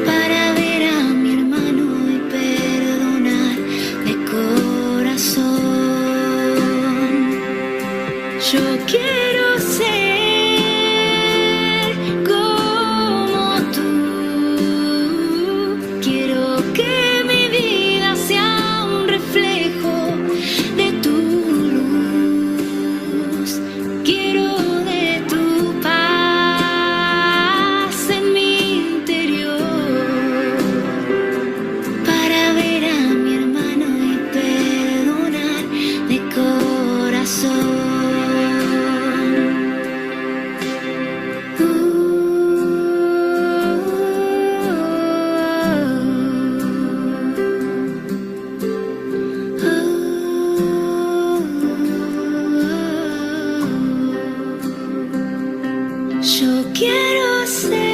para ver a mi hermano y perdonar de corazón. Yo quiero ser como tú. Quiero que mi vida sea un reflejo de tu luz. Quiero de tu paz en mi interior para ver a mi hermano y perdonar de corazón. Yo quiero ser